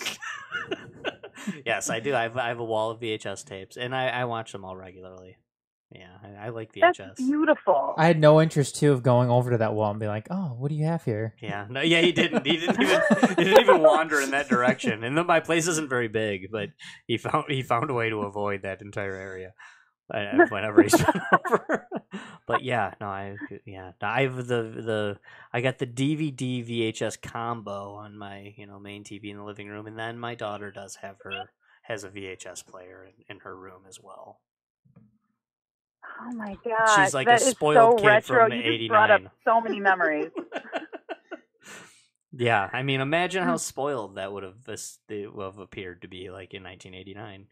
Yes, I do. I have a wall of VHS tapes, and I watch them all regularly. Yeah, I like VHS. That's beautiful. I had no interest too of going over to that wall and be like, "Oh, what do you have here?" Yeah, no, yeah, he didn't. He didn't even wander in that direction. And then my place isn't very big, but he found a way to avoid that entire area whenever he's been over. But yeah, no, I have I got the DVD VHS combo on my main TV in the living room, and then my daughter has a VHS player in her room as well. Oh my god, she's like that a is spoiled so kid retro. from You '89. just brought up so many memories. Yeah, I mean, imagine how spoiled that would have appeared to be like in 1989.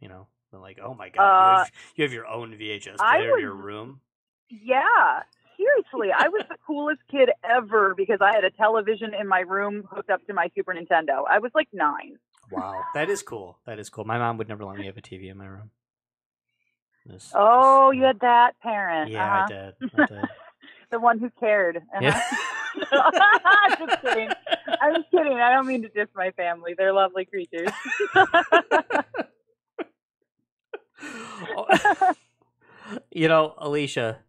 Like, oh my god, you have your own VHS player in your room. Yeah, seriously, I was the coolest kid ever because I had a television in my room hooked up to my Super Nintendo. I was like 9. Wow, that is cool. That is cool. My mom would never let me have a TV in my room. You had that parent. Yeah, I did. The one who cared. Yeah. Just kidding. I'm kidding. I don't mean to diss my family. They're lovely creatures. Alicia,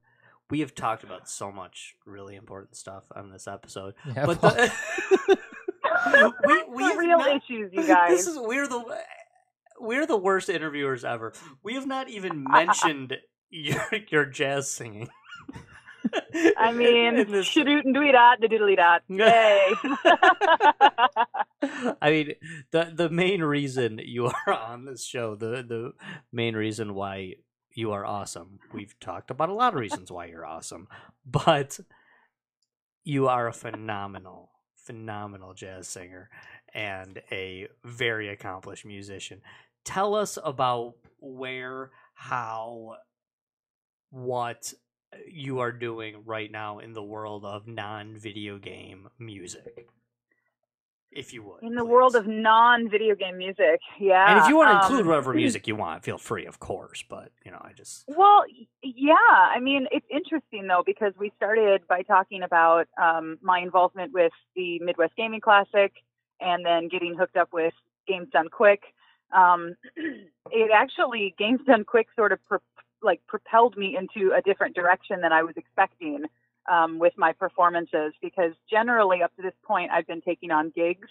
we have talked about so much really important stuff on this episode. Yeah, but we have real issues, you guys. We're the worst interviewers ever. We have not even mentioned your jazz singing. I mean, shadoot and dweedot, the diddly dot. Yay. I mean, the main reason you are on this show, the main reason why you are awesome. We've talked about a lot of reasons why you're awesome, but you are a phenomenal jazz singer and a very accomplished musician. Tell us about where, how, what you are doing right now in the world of non-video game music, if you would. In the world of non-video game music, yeah. And if you want to include whatever music you want, feel free, of course. But Well, yeah. I mean, it's interesting though because we started by talking about my involvement with the Midwest Gaming Classic, and then getting hooked up with Games Done Quick. It actually, Games Done Quick sort of propelled me into a different direction than I was expecting with my performances, because generally up to this point I've been taking on gigs,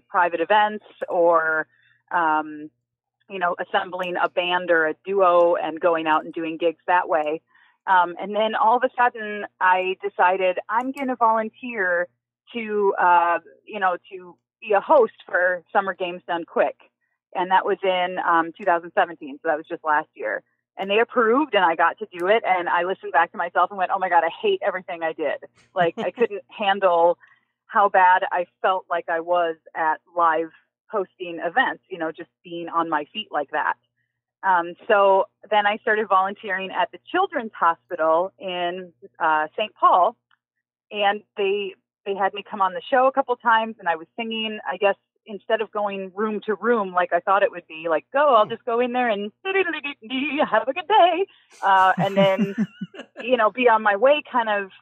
private events, or assembling a band or a duo and going out and doing gigs that way. And then all of a sudden I decided I'm going to volunteer to be a host for Summer Games Done Quick. And that was in 2017. So that was just last year. And they approved, and I got to do it. And I listened back to myself and went, oh my God, I hate everything I did. Like, I couldn't handle how bad I felt like I was at live hosting events, just being on my feet like that. So then I started volunteering at the Children's Hospital in St. Paul. And they had me come on the show a couple times, and I was singing, I guess, instead of going room to room like I thought it would be, like, I'll just go in there and have a good day, and then, be on my way kind of.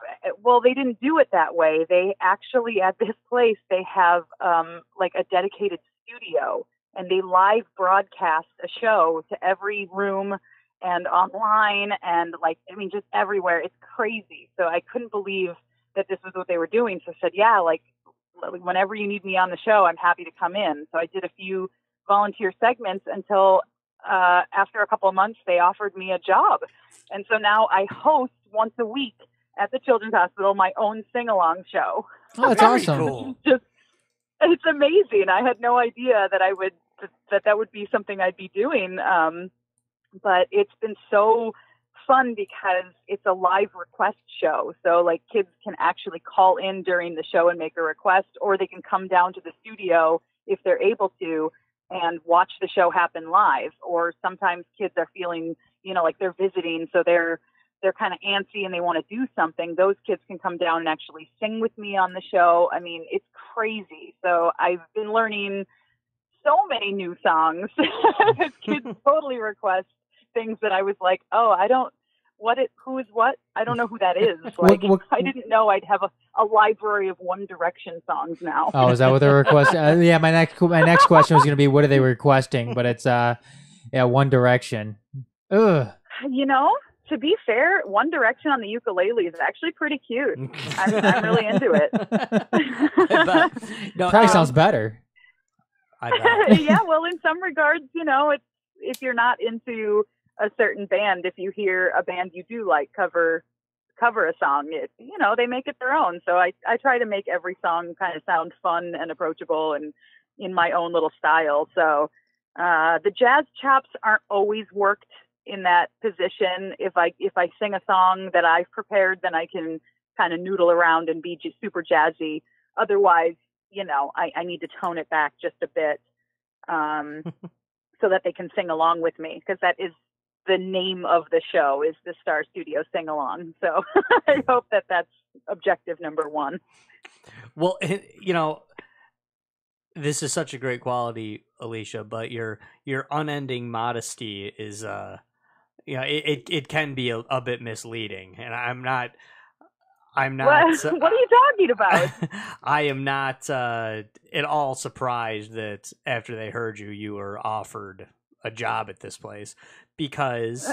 Well, they didn't do it that way. They actually, at this place, they have like a dedicated studio, and they live broadcast a show to every room and online and just everywhere. It's crazy. So I couldn't believe that this was what they were doing. So I said, yeah, whenever you need me on the show, I'm happy to come in. So I did a few volunteer segments until after a couple of months, they offered me a job. And so now I host once a week at the Children's Hospital my own sing-along show. Oh, that's awesome. Cool. It's amazing. I had no idea that that would be something I'd be doing. But it's been so fun because it's a live request show. So kids can actually call in during the show and make a request, or they can come down to the studio if they're able to and watch the show happen live. Or sometimes kids are feeling, like they're visiting, so they're kind of antsy and they want to do something. Those kids can come down and actually sing with me on the show. I mean, it's crazy. So I've been learning so many new songs. Kids totally request things that I was like, who is what? I don't know who that is. I didn't know I'd have a library of One Direction songs now. Oh, is that what they're requesting? Yeah, my next question was going to be, what are they requesting? But it's One Direction. Ugh. to be fair, One Direction on the ukulele is actually pretty cute. I'm really into it. No, Probably sounds better. I bet. Yeah, well, in some regards, it's if you're not into a certain band, if you hear a band you do like cover a song, they make it their own. So I try to make every song kind of sound fun and approachable and in my own little style. So the jazz chops aren't always worked in that position. If I sing a song that I've prepared, then I can kind of noodle around and be super jazzy. Otherwise, I need to tone it back just a bit so that they can sing along with me, because that is the name of the show, is the Star Studio Sing Along. So I hope that that's objective number one. Well, this is such a great quality, Alicia, but your unending modesty is it can be a bit misleading, and I'm not What are you talking about? I am not at all surprised that after they heard you were offered a job at this place, because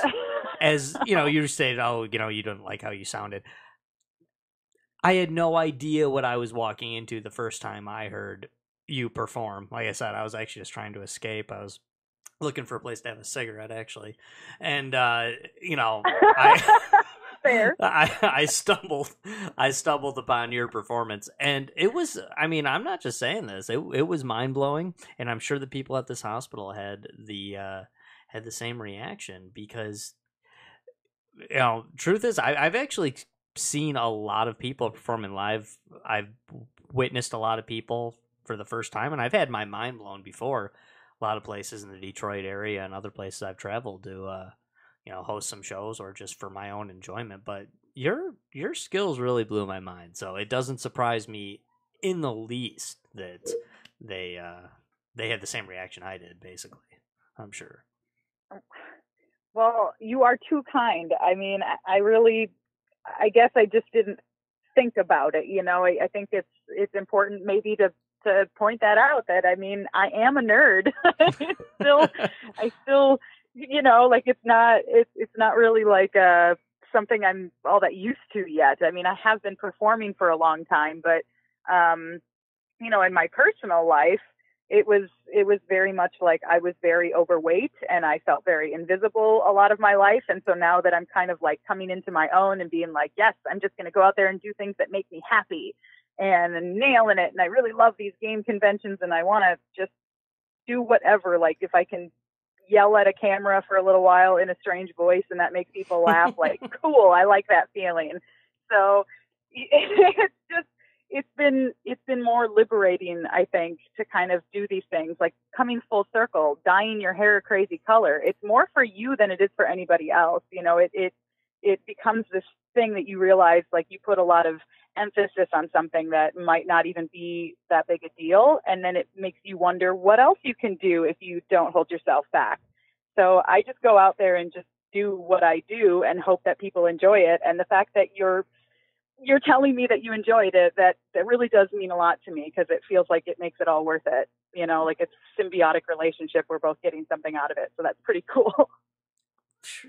as you stated, you don't like how you sounded. I had no idea what I was walking into the first time I heard you perform. Like I said, I was actually just trying to escape. I was looking for a place to have a cigarette, actually, and Fair. I stumbled upon your performance, and it was, I'm not just saying this, it was mind-blowing, and I'm sure the people at this hospital had the same reaction, because truth is, I've actually seen a lot of people performing live. I've witnessed a lot of people for the first time, and I've had my mind blown before. A lot of places in the Detroit area and other places I've traveled to host some shows or just for my own enjoyment. But your skills really blew my mind, so it doesn't surprise me in the least that they had the same reaction I did. Basically, I'm sure. Well, you are too kind. I guess I just didn't think about it. I think it's important maybe to point that out, that I am a nerd. I still it's not really like something I'm all that used to yet. I have been performing for a long time, but in my personal life, it was very much like I was very overweight and I felt very invisible a lot of my life. And so now that I'm kind of like coming into my own and being like, yes, I'm just going to go out there and do things that make me happy and nailing it. And I really love these game conventions and I want to just do whatever. Like if I can yell at a camera for a little while in a strange voice and that makes people laugh, like, cool, I like that feeling. So it's been more liberating, I think, to kind of do these things, like coming full circle, dyeing your hair a crazy color. It's more for you than it is for anybody else. It becomes this thing that you realize, like, you put a lot of emphasis on something that might not even be that big a deal. And then it makes you wonder what else you can do if you don't hold yourself back. So I just go out there and just do what I do and hope that people enjoy it. And the fact that you're telling me that you enjoyed it, that really does mean a lot to me, because it feels like it makes it all worth it. Like it's a symbiotic relationship. We're both getting something out of it. So that's pretty cool.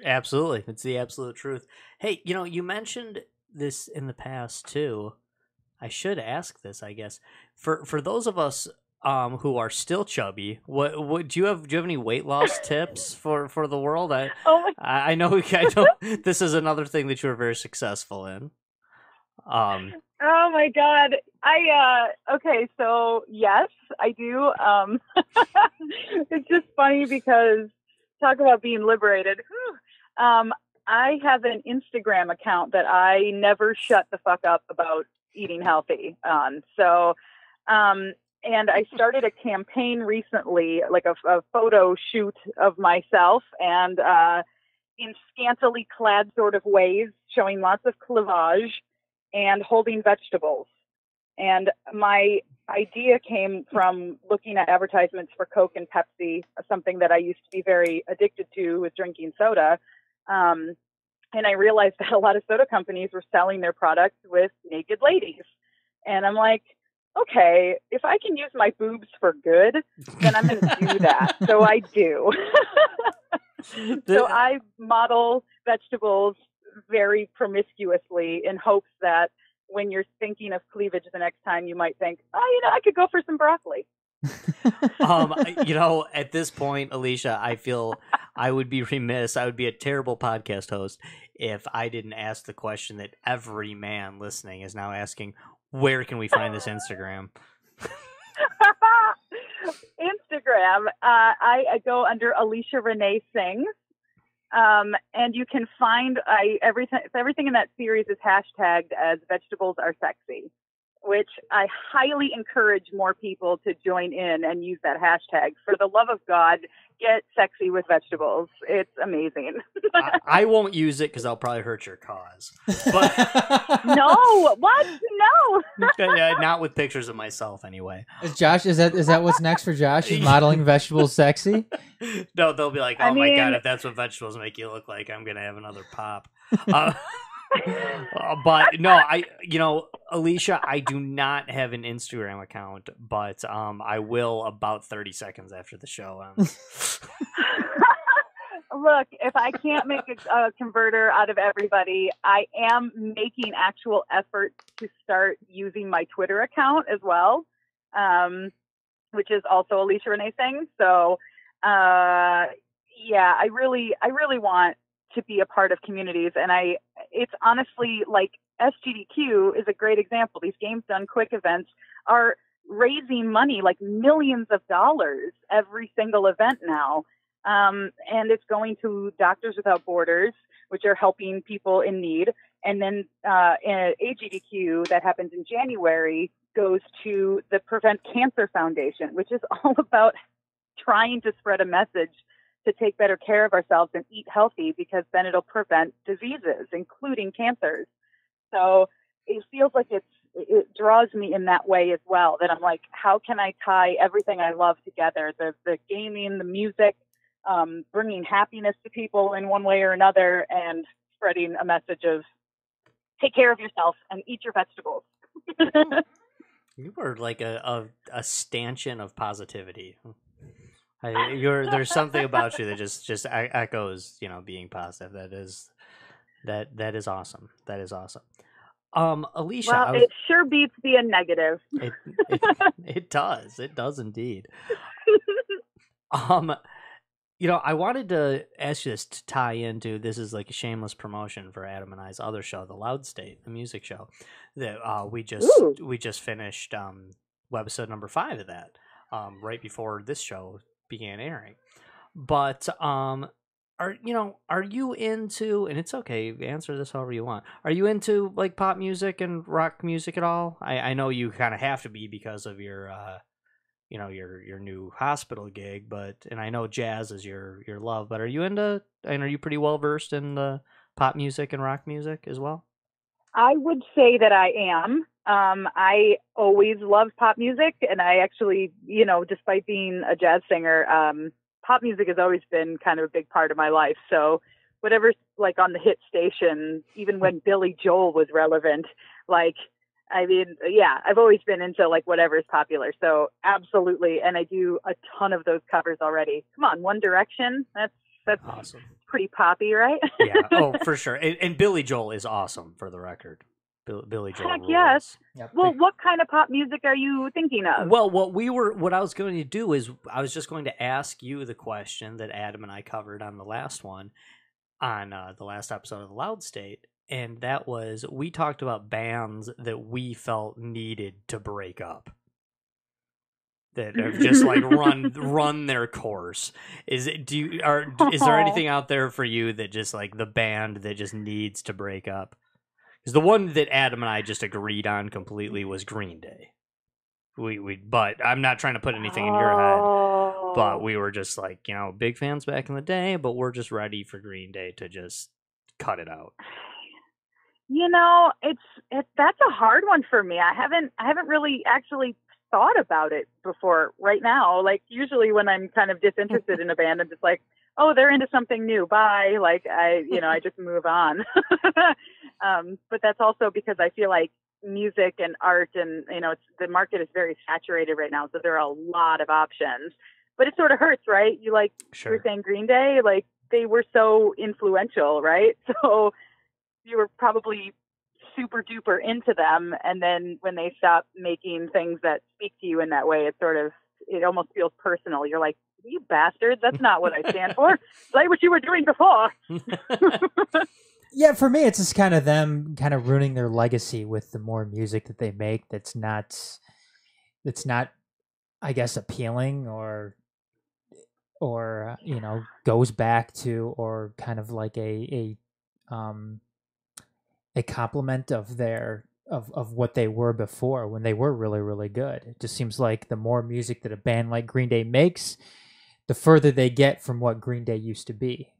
Absolutely. It's the absolute truth. Hey, you mentioned this in the past too. I should ask this, I guess. For those of us who are still chubby, what do you have any weight loss tips for the world? I know this is another thing that you were very successful in. Oh my God. Okay, so yes, I do. It's just funny because talk about being liberated. I have an Instagram account that I never shut the fuck up about eating healthy on. So, and I started a campaign recently, like a photo shoot of myself and in scantily clad sort of ways, showing lots of cleavage and holding vegetables. And my idea came from looking at advertisements for Coke and Pepsi, something that I used to be very addicted to with drinking soda. And I realized that a lot of soda companies were selling their products with naked ladies. And I'm like, okay, if I can use my boobs for good, then I'm going to do that. So I do. So I model vegetables very promiscuously in hopes that when you're thinking of cleavage the next time, you might think, oh, I could go for some broccoli. At this point, Alicia, I feel I would be remiss. I would be a terrible podcast host if I didn't ask the question that every man listening is now asking: where can we find this Instagram? Instagram. I go under Alicia Renee Sings. And you can find everything in that series is hashtagged as vegetables are sexy, which I highly encourage more people to join in and use that hashtag. For the love of God, get sexy with vegetables. It's amazing. I won't use it because I'll probably hurt your cause. But No, what? No. Not with pictures of myself anyway. Is that what's next for Josh? Is modeling vegetables sexy? No, they'll be like, oh my God, if that's what vegetables make you look like, I'm going to have another pop. But no, Alicia, I do not have an Instagram account, but I will about 30 seconds after the show. Look, if I can't make a converter out of everybody, I am making actual efforts to start using my Twitter account as well, which is also Alicia Renee Sings. So, I really want to be a part of communities, and it's honestly like SGDQ is a great example. These Games Done Quick events are raising money, like millions of dollars every single event now. And it's going to Doctors Without Borders, which are helping people in need. And then AGDQ that happens in January goes to the Prevent Cancer Foundation, which is all about trying to spread a message to take better care of ourselves and eat healthy, because then it'll prevent diseases, including cancers. So it feels like it draws me in that way as well, that I'm like, how can I tie everything I love together? The gaming, the music, bringing happiness to people in one way or another, and spreading a message of take care of yourself and eat your vegetables. You are like a stanchion of positivity. There's something about you that just echoes, being positive. That is awesome. That is awesome. Alicia, well, it sure beats being negative. It does indeed. I wanted to ask you this to tie into, this is like a shameless promotion for Adam and I's other show, The Loud State, the music show that we just finished episode number 5 of that right before this show began airing. But are you into, and it's okay, answer this however you want, are you into like pop music and rock music at all? I know you kind of have to be because of your your new hospital gig, and I know jazz is your love, but are you pretty well versed in the pop music and rock music as well? I would say that I am. I always loved pop music, and I actually, despite being a jazz singer, pop music has always been kind of a big part of my life. So whatever's like on the hit station, even when Billy Joel was relevant, I've always been into like whatever is popular. So absolutely. And I do a ton of those covers already. Come on, One Direction. That's awesome. Pretty poppy, right? Yeah. Oh, for sure. And Billy Joel is awesome, for the record. Billy Joel. Heck rules. yes. Yep. Well, what kind of pop music are you thinking of? Well, what I was going to do is I was just going to ask you the question that Adam and I covered on the last one, on the last episode of The Loud State. And that was, we talked about bands that we felt needed to break up, that have just like run their course. Is there anything out there for you that just like the band that just needs to break up? Because the one that Adam and I just agreed on completely was Green Day. But I'm not trying to put anything in your head, but we were just like, big fans back in the day, but we're just ready for Green Day to just cut it out. That's a hard one for me. I haven't really actually thought about it before right now. Like usually when I'm kind of disinterested in a band, I'm just like, oh, they're into something new. Bye. Like I just move on. But that's also because I feel like music and art and, the market is very saturated right now. So there are a lot of options, but it sort of hurts, right? You like, sure. You're saying Green Day, like they were so influential, right? So you were probably super duper into them, and then when they stop making things that speak to you in that way, it almost feels personal. You're like, you bastards, that's not what I stand for. Play what you were doing before. Yeah, for me, it's just kind of them kind of ruining their legacy with the more music that they make that's not, I guess, appealing or goes back to, or kind of like a compliment of of what they were before, when they were really, really good. It just seems like the more music that a band like Green Day makes, the further they get from what Green Day used to be.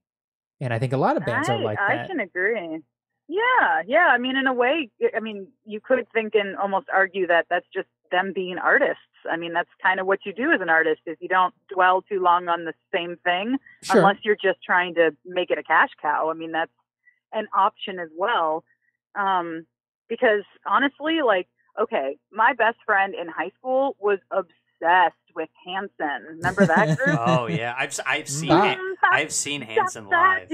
And I think a lot of bands are like that. I can agree. Yeah. I mean, in a way, you could think and almost argue that that's just them being artists. I mean, that's kind of what you do as an artist, is you don't dwell too long on the same thing, Sure. unless you're just trying to make it a cash cow. I mean, that's an option as well. Because honestly, like, okay, my best friend in high school was obsessed with Hanson. Remember that group? Oh yeah, I've seen Hanson live.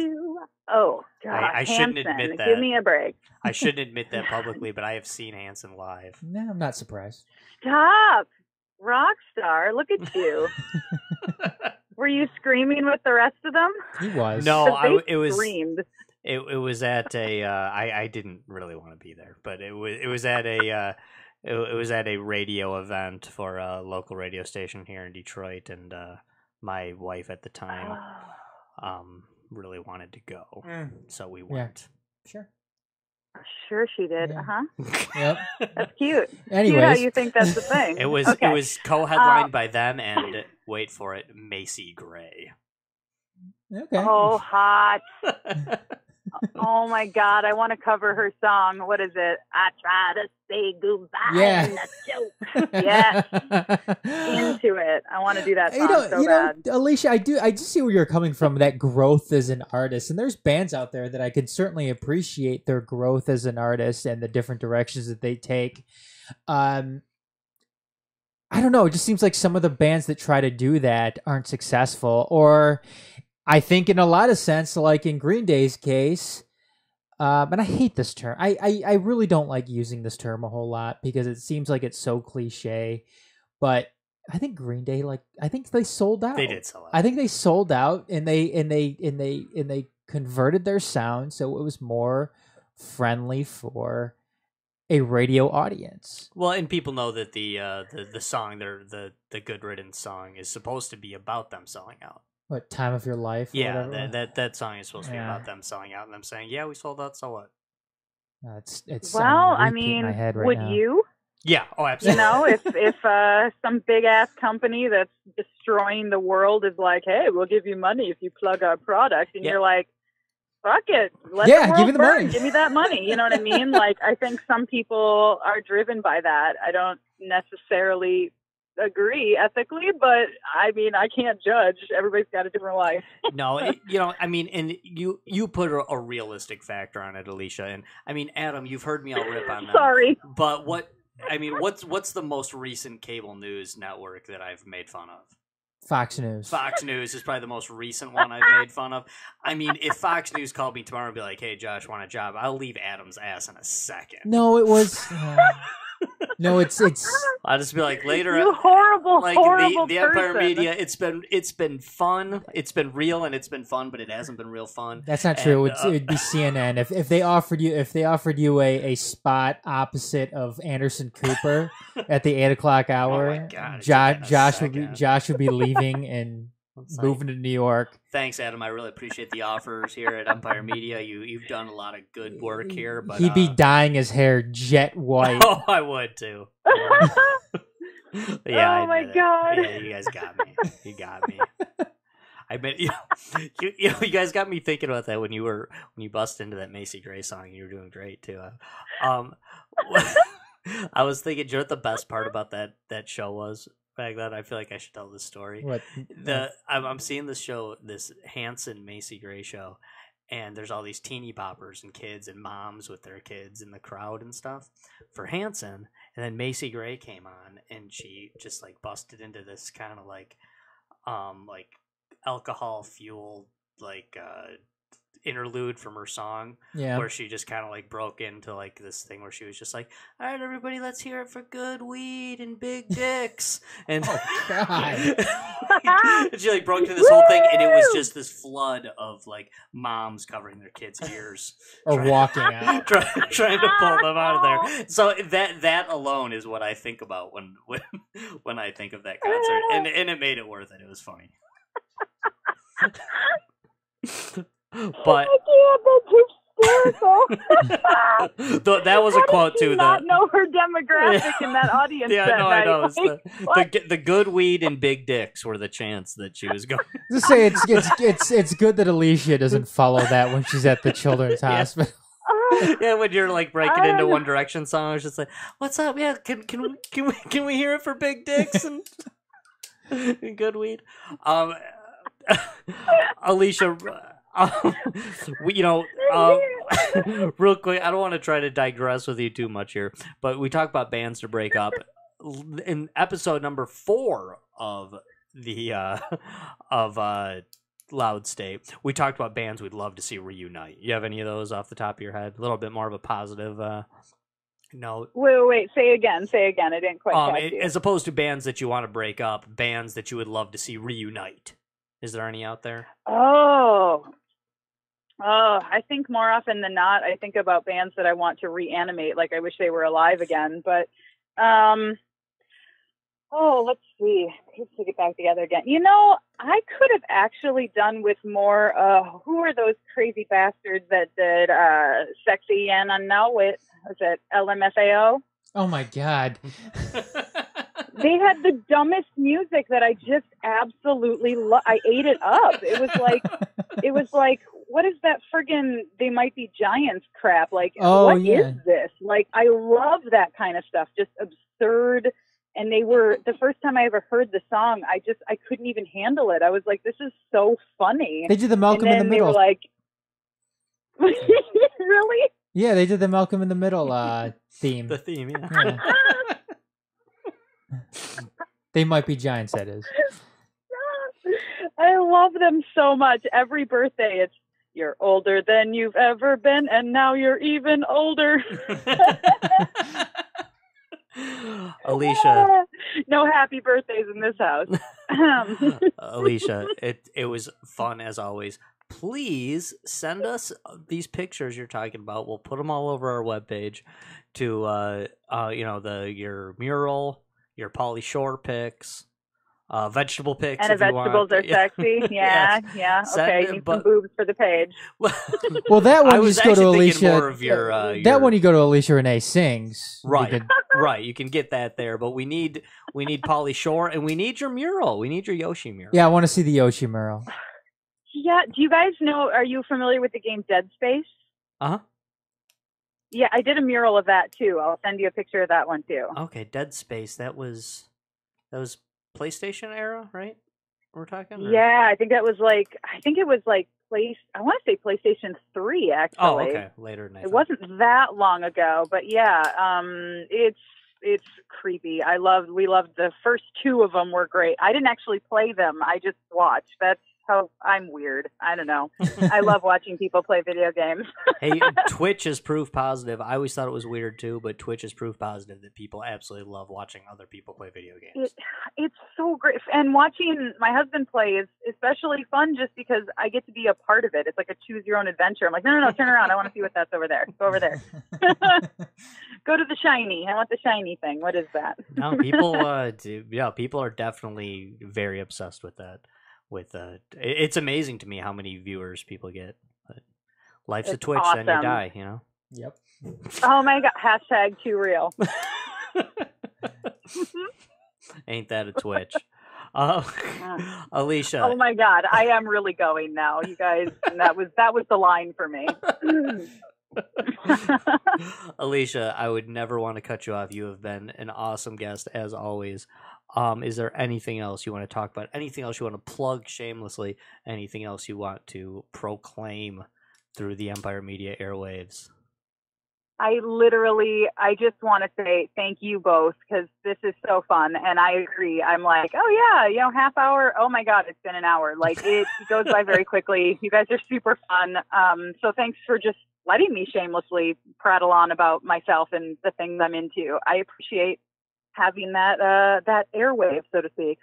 Oh God, I shouldn't admit that. Give me a break. I shouldn't admit that publicly, but I have seen Hanson live. No, I'm not surprised. Stop, rock star! Look at you. Were you screaming with the rest of them? He was. No, it was screamed. It was at a. I didn't really want to be there, but it was at a. It was at a radio event for a local radio station here in Detroit, and my wife at the time really wanted to go, so we went. Yeah. Sure she did. Yeah. Yep. That's cute. Anyways. Cute how you think that's the thing. It was co-headlined by them and wait for it, Macy Gray. Okay. Oh, hot. Oh my God, I want to cover her song. What is it? I try to say goodbye. Yeah. In a joke. Yes. Into it. I want to do that song so bad. Alicia, I just see where you're coming from, that growth as an artist. And there's bands out there that I could certainly appreciate their growth as an artist and the different directions that they take. I don't know. It just seems like some of the bands that try to do that aren't successful, or I think in a lot of sense, like in Green Day's case, and I hate this term. I really don't like using this term a whole lot because it seems like it's so cliche. But I think Green Day, I think they sold out. They did sell out. I think they sold out, and they converted their sound so it was more friendly for a radio audience. Well, and people know that the song, the Good Riddance song, is supposed to be about them selling out. What, Time of Your Life? Yeah, that song is supposed to be about them selling out and them saying, "Yeah, we sold out. So what?" It's well, I in mean, my head right would now. you? Yeah. Oh, absolutely. You know, if some big ass company that's destroying the world is like, "Hey, we'll give you money if you plug our product," and you're like, "Fuck it, let the world give me the burn. money. Give me that money." You know what I mean? Like, I think some people are driven by that. I don't necessarily agree ethically, but I mean, I can't judge. Everybody's got a different life. No, I mean, and you put a realistic factor on it, Alicia, and I mean, Adam, you've heard me all rip on them. Sorry, but what's the most recent cable news network that I've made fun of? Fox News. Fox News is probably the most recent one I've made fun of. I mean, if Fox News called me tomorrow and be like, "Hey, Josh, want a job?" I'll leave Adam's ass in a second. No, it was. No, it's. I'll just be like, later. You horrible, horrible the Empire person. Media. It's been fun. It's been real and it's been fun, but it hasn't been real fun. That's not true. It would be CNN. If they offered you a spot opposite of Anderson Cooper at the 8:00 hour, oh my God, Josh would be leaving and moving to New York. Thanks, Adam. I really appreciate the offers here at Empire Media. You've done a lot of good work here. But he'd be dyeing his hair jet white. Oh, I would too. Yeah. Oh my God. Yeah, you guys got me. You got me. I mean, you guys got me thinking about that when you bust into that Macy Gray song. You were doing great too. I was thinking, you know what the best part about that show was back then? I feel like I should tell this story. What? I'm seeing this show, this Hanson Macy Gray show, and there's all these teeny boppers and kids and moms with their kids in the crowd and stuff for Hanson. And then Macy Gray came on, and she just busted into this kind of like alcohol fueled interlude from her song, where she just kind of like broke into like this thing where she was just like, all right, everybody, let's hear it for good weed and big dicks. And God. and she like broke into this whole thing, and it was just this flood of like moms covering their kids' ears Or walking out. trying to pull them out of there. So that alone is what I think about when I think of that concert, and it made it worth it. It was funny. But that was a quote too. Not know her demographic in that audience. Yeah, that no, night. I know. Like, The good weed and big dicks were the chants that she was going. Just say it's good that Alicia doesn't follow that when she's at the children's hospital. Yeah, when you're like breaking into One Direction song, I was just like, "What's up? Yeah, can we hear it for big dicks and good weed?" Alicia. Real quick, I don't want to try to digress with you too much here, but we talk about bands to break up. In episode number 4 of the Loud State, we talked about bands we'd love to see reunite. You have any of those off the top of your head? A little bit more of a positive note. Wait. Say again. I didn't quite catch you. As opposed to bands that you want to break up, bands that you would love to see reunite. Is there any out there? I think more often than not, I think about bands that I want to reanimate. Like I wish they were alive again. But, let's see. Let's get back together again. You know, I could have actually done with more. Who are those crazy bastards that did Sexy and Unknown with? Was it LMFAO? Oh my God. They had the dumbest music that I just absolutely I ate it up. It was like, what is that friggin' They Might Be Giants crap? Like, what is this? Like, I love that kind of stuff. Just absurd. And they were, the first time I ever heard the song, I couldn't even handle it. I was like, this is so funny. They did the Malcolm in the Middle. They were like, really? Yeah, they did the Malcolm in the Middle theme. The theme, yeah. They Might Be Giants, that is. I love them so much. Every birthday, it's, you're older than you've ever been, and now you're even older. Alicia. No happy birthdays in this house. Alicia, it was fun as always. Please send us these pictures you're talking about. We'll put them all over our webpage to your mural, your Pauly Shore pics, vegetable pics. And vegetables are sexy. Yeah, yes. Yeah. Okay, need some boobs for the page. Well, that one you just go to Alicia. More of that one you go to Alicia Renee Sings. Right, right. You can get that there, but we need Pauly Shore, and we need your mural. We need your Yoshi mural. Yeah, I want to see the Yoshi mural. Yeah. Do you guys know? Are you familiar with the game Dead Space? Uh-huh. Yeah, I did a mural of that too. I'll send you a picture of that one too. Okay, Dead Space. That was PlayStation era, right? We're talking. Or? Yeah, I think it was like I want to say PlayStation 3 actually. Oh, okay, later. It wasn't that long ago, but yeah, it's creepy. We loved the first 2 of them were great. I didn't actually play them. I just watched. That's how I'm weird. I don't know. I love watching people play video games. Hey, Twitch is proof positive. I always thought it was weird too, but Twitch is proof positive that people absolutely love watching other people play video games. It's so great. And watching my husband play is especially fun just because I get to be a part of it. It's like a choose your own adventure. I'm like, no, turn around. I want to see what that's over there. Go over there. Go to the shiny. I want the shiny thing. What is that? No, people are definitely very obsessed with that. It's amazing to me how many viewers people get. But life's a Twitch, awesome. Then you die, you know? Yep. Oh my God, #too-real. Ain't that a Twitch? Alicia. Oh my God, I am really going now, you guys. And that was the line for me. Alicia, I would never want to cut you off. You have been an awesome guest as always. Is there anything else you want to talk about? Anything else you want to plug shamelessly? Anything else you want to proclaim through the Empire Media airwaves? I just want to say thank you both, because this is so fun. And I agree. I'm like, oh yeah, half hour. Oh my God, it's been an hour. Like it goes by very quickly. You guys are super fun. So thanks for just letting me shamelessly prattle on about myself and the things I'm into. I appreciate having that airwave, so to speak.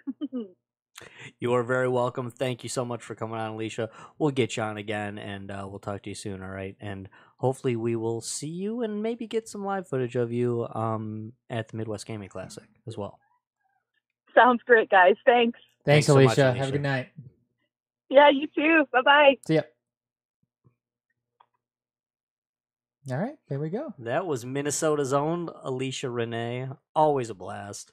You are very welcome. Thank you so much for coming on, Alicia. We'll get you on again, and we'll talk to you soon, all right? And hopefully we will see you and maybe get some live footage of you at the Midwest Gaming Classic as well. Sounds great, guys. Thanks. Thanks, so much, Alicia. Alicia. Have a good night. Yeah, you too. Bye-bye. See ya. All right, there we go. That was Minnesota's own Alicia Renee. Always a blast.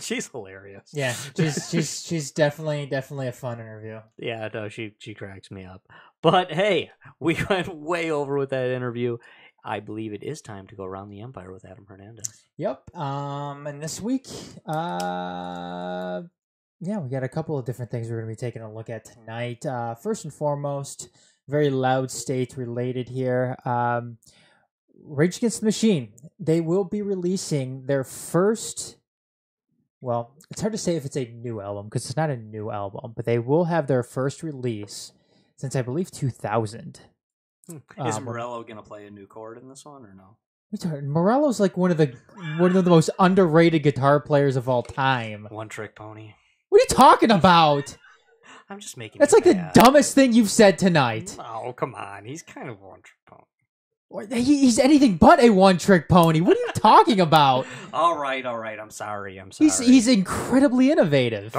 She's hilarious. Yeah, she's definitely a fun interview. Yeah, no, she cracks me up. But hey, we went way over with that interview. I believe it is time to go around the Empire with Adam Hernandez. Yep. And this week, yeah, we got a couple of different things we're going to be taking a look at tonight. First and foremost, very loud state related here. Rage Against the Machine. They will be releasing their first. Well, it's hard to say if it's a new album because it's not a new album, but they will have their first release since I believe 2000. Is Morello going to play a new chord in this one or no? Morello's like one of the most underrated guitar players of all time. One Trick Pony. What are you talking about? I'm just making. That's like the dumbest thing you've said tonight. Oh, come on. He's kind of One Trick Pony. He's anything but a one-trick pony. What are you talking about? All right. I'm sorry. He's incredibly innovative.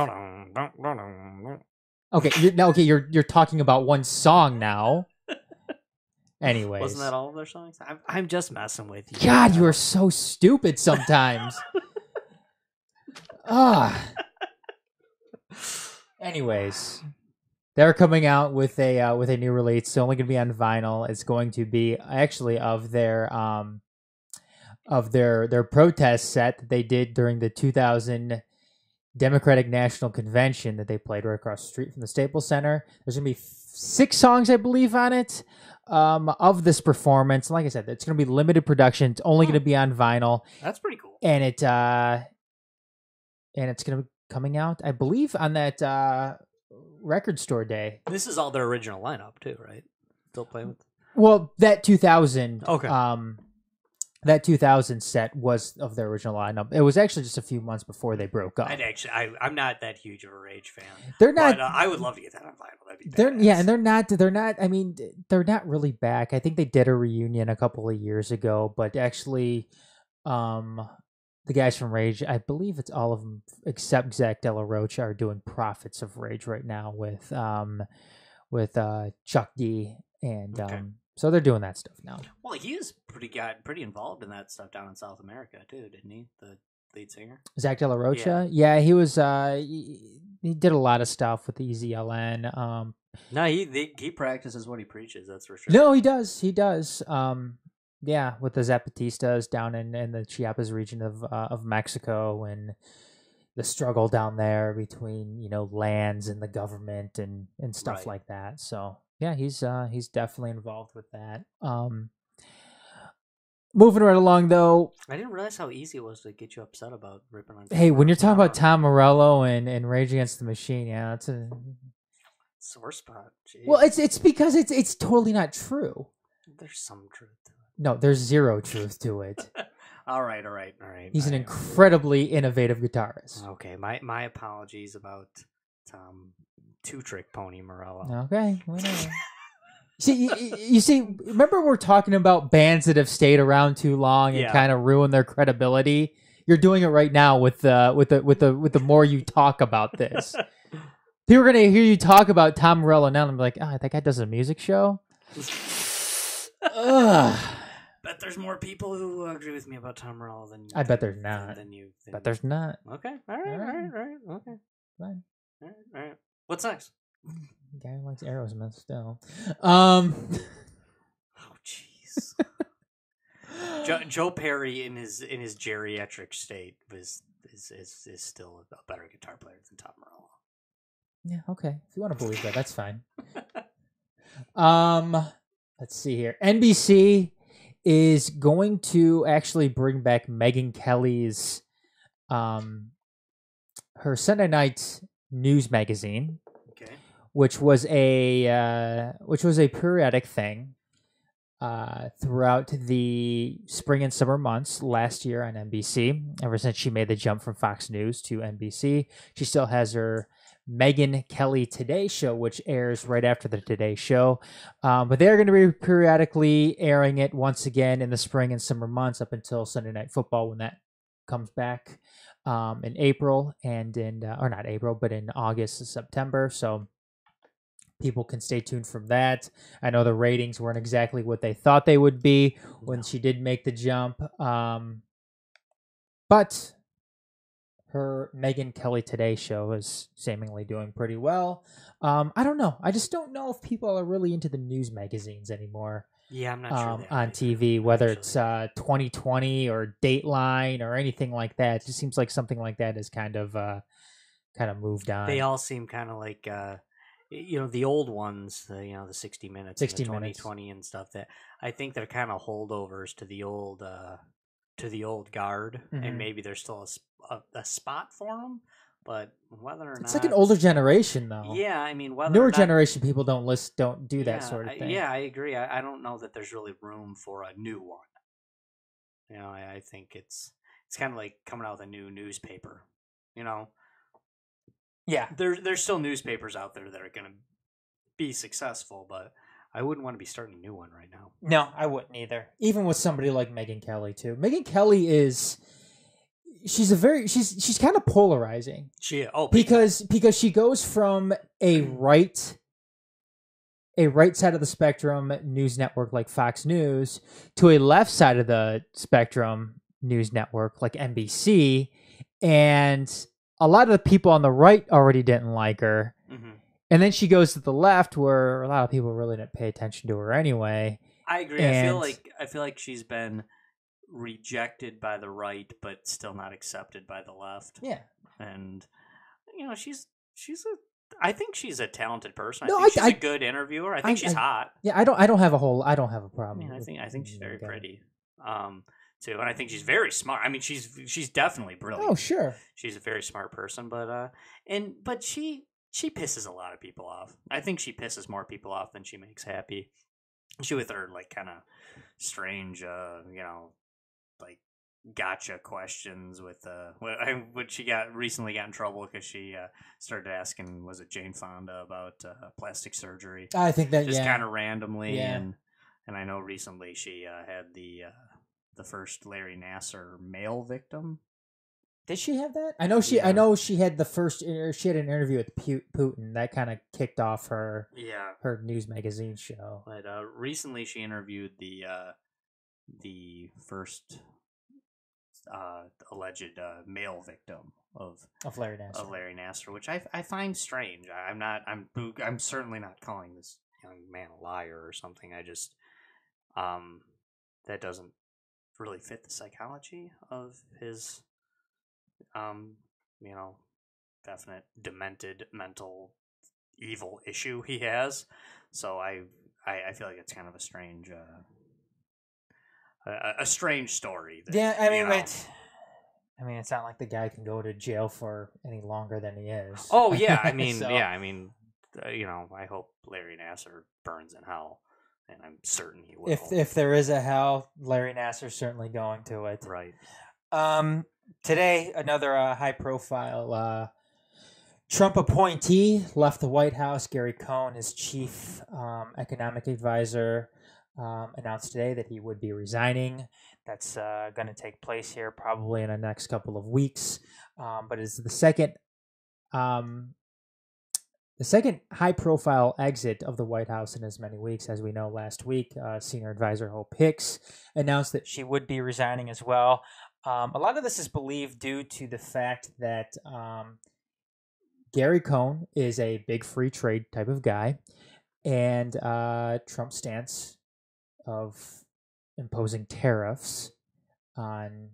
Okay, you're talking about one song now. Anyways, wasn't that all of their songs? I'm just messing with you. God, you are so stupid sometimes. Anyways, they're coming out with a new release. It's only going to be on vinyl. It's going to be actually of their protest set that they did during the 2000 Democratic National Convention that they played right across the street from the Staples Center. There's going to be 6 songs, I believe, on it of this performance. Like I said, it's going to be limited production. It's only going to be on vinyl. That's pretty cool. And it's going to be coming out, I believe, on that record store day. This is all their original lineup too, right? Still playing with. Well, that 2000, okay. That 2000 set was of their original lineup. It was actually just a few months before they broke up. I'm not that huge of a Rage fan. They're not. But, I would love to get that on vinyl. That'd be and they're not. I mean, they're not really back. I think they did a reunion a couple of years ago, but actually, the guys from Rage, I believe it's all of them except Zach De La Rocha are doing Prophets of Rage right now with Chuck D and so they're doing that stuff now. Well, he is pretty involved in that stuff down in South America too, didn't he? The lead singer, Zach De La Rocha. Yeah, he was. He did a lot of stuff with EZLN. No, he practices what he preaches. That's for sure. No, he does. He does. Yeah, with the Zapatistas down in the Chiapas region of Mexico and the struggle down there between lands and the government and stuff like that. So yeah, he's definitely involved with that. Moving right along though, I didn't realize how easy it was to get you upset about ripping on. Hey, when you're talking about Tom Morello and Rage Against the Machine, yeah, that's a sore spot. Jeez. Well, it's because it's totally not true. There's some truth to it. No, there's zero truth to it. All right. He's an incredibly innovative guitarist. Okay, my apologies about Tom Two Trick Pony Morello. Okay, whatever. You see, remember we're talking about bands that have stayed around too long and kind of ruin their credibility. You're doing it right now with the more you talk about this. People are gonna hear you talk about Tom Morello now, and I'm like, that guy does a music show. Ugh. Bet there's more people who agree with me about Tom Morello than I bet there's not. But there's not. Okay. All right. Okay. Fine. All right. What's next? Guy who likes Aerosmith still. Oh jeez. Joe Perry in his geriatric state is still a better guitar player than Tom Morello. Yeah. Okay. If you want to believe that, that's fine. Let's see here. NBC is going to actually bring back Megyn Kelly's her Sunday night news magazine, Okay. which was a periodic thing throughout the spring and summer months last year on NBC. Ever since she made the jump from Fox News to NBC, she still has her Megyn Kelly Today Show, which airs right after the Today Show. But they're going to be periodically airing it once again in the spring and summer months up until Sunday Night Football when that comes back in April and or not April, but in August and September. So people can stay tuned from that. I know the ratings weren't exactly what they thought they would be when she did make the jump. But her Megyn Kelly Today Show is seemingly doing pretty well. I don't know. I just don't know if people are really into the news magazines anymore. Yeah, I'm not sure. On TV, whether it's 2020 or Dateline or anything like that. It just seems like something like that is kind of moved on. They all seem kind of like the old ones, the 60 Minutes, 60 and the Minutes. 2020 and stuff. That I think they're kind of holdovers to the old guard, and maybe there's still a spot for them. But whether or not it's like an older generation, though. Yeah, I mean, whether newer or not, generation people don't do that sort of thing. Yeah, I agree. I don't know that there's really room for a new one. I think it's kind of like coming out with a new newspaper. Yeah, there's still newspapers out there that are going to be successful, but I wouldn't want to be starting a new one right now. No, I wouldn't either. Even with somebody like Megyn Kelly too. Megyn Kelly is. She's kind of polarizing. Because she goes from a right side of the spectrum news network like Fox News to a left side of the spectrum news network like NBC, and a lot of the people on the right already didn't like her. Mm-hmm. And then she goes to the left where a lot of people really didn't pay attention to her anyway. I agree. I feel like she's been rejected by the right, but still not accepted by the left. Yeah, and I think she's a talented person. No, I think she's a good interviewer. I think she's hot. Yeah, I don't have a problem. I think she's very pretty. Too, and I think she's very smart. I mean, she's definitely brilliant. Oh, sure, she's a very smart person, but she pisses a lot of people off. I think she pisses more people off than she makes happy. She with her like kind of strange, like gotcha questions with what she recently got in trouble because she started asking, was it Jane Fonda about plastic surgery? I think that just kind of randomly, yeah. And I know recently she had the first Larry Nassar male victim. Did she have that? I know she had the first. She had an interview with Putin that kind of kicked off her news magazine show. But recently she interviewed the first alleged male victim of Larry Nassar. Of Larry Nassar, which I find strange. I'm certainly not calling this young man a liar or something. I just that doesn't really fit the psychology of his definite demented mental evil issue he has. So I feel like it's kind of a strange strange story. That, I mean, it's not like the guy can go to jail for any longer than he is. Oh yeah, I mean, I hope Larry Nassar burns in hell, and I'm certain he will. If there is a hell, Larry Nassar's certainly going to it. Right. Today, another high-profile Trump appointee left the White House. Gary Cohn, his chief economic advisor, announced today that he would be resigning. That's going to take place here probably in the next couple of weeks. But it's the second high-profile exit of the White House in as many weeks. As we know, last week, senior advisor Hope Hicks announced that she would be resigning as well. A lot of this is believed due to the fact that Gary Cohn is a big free trade type of guy, and Trump's stance of imposing tariffs on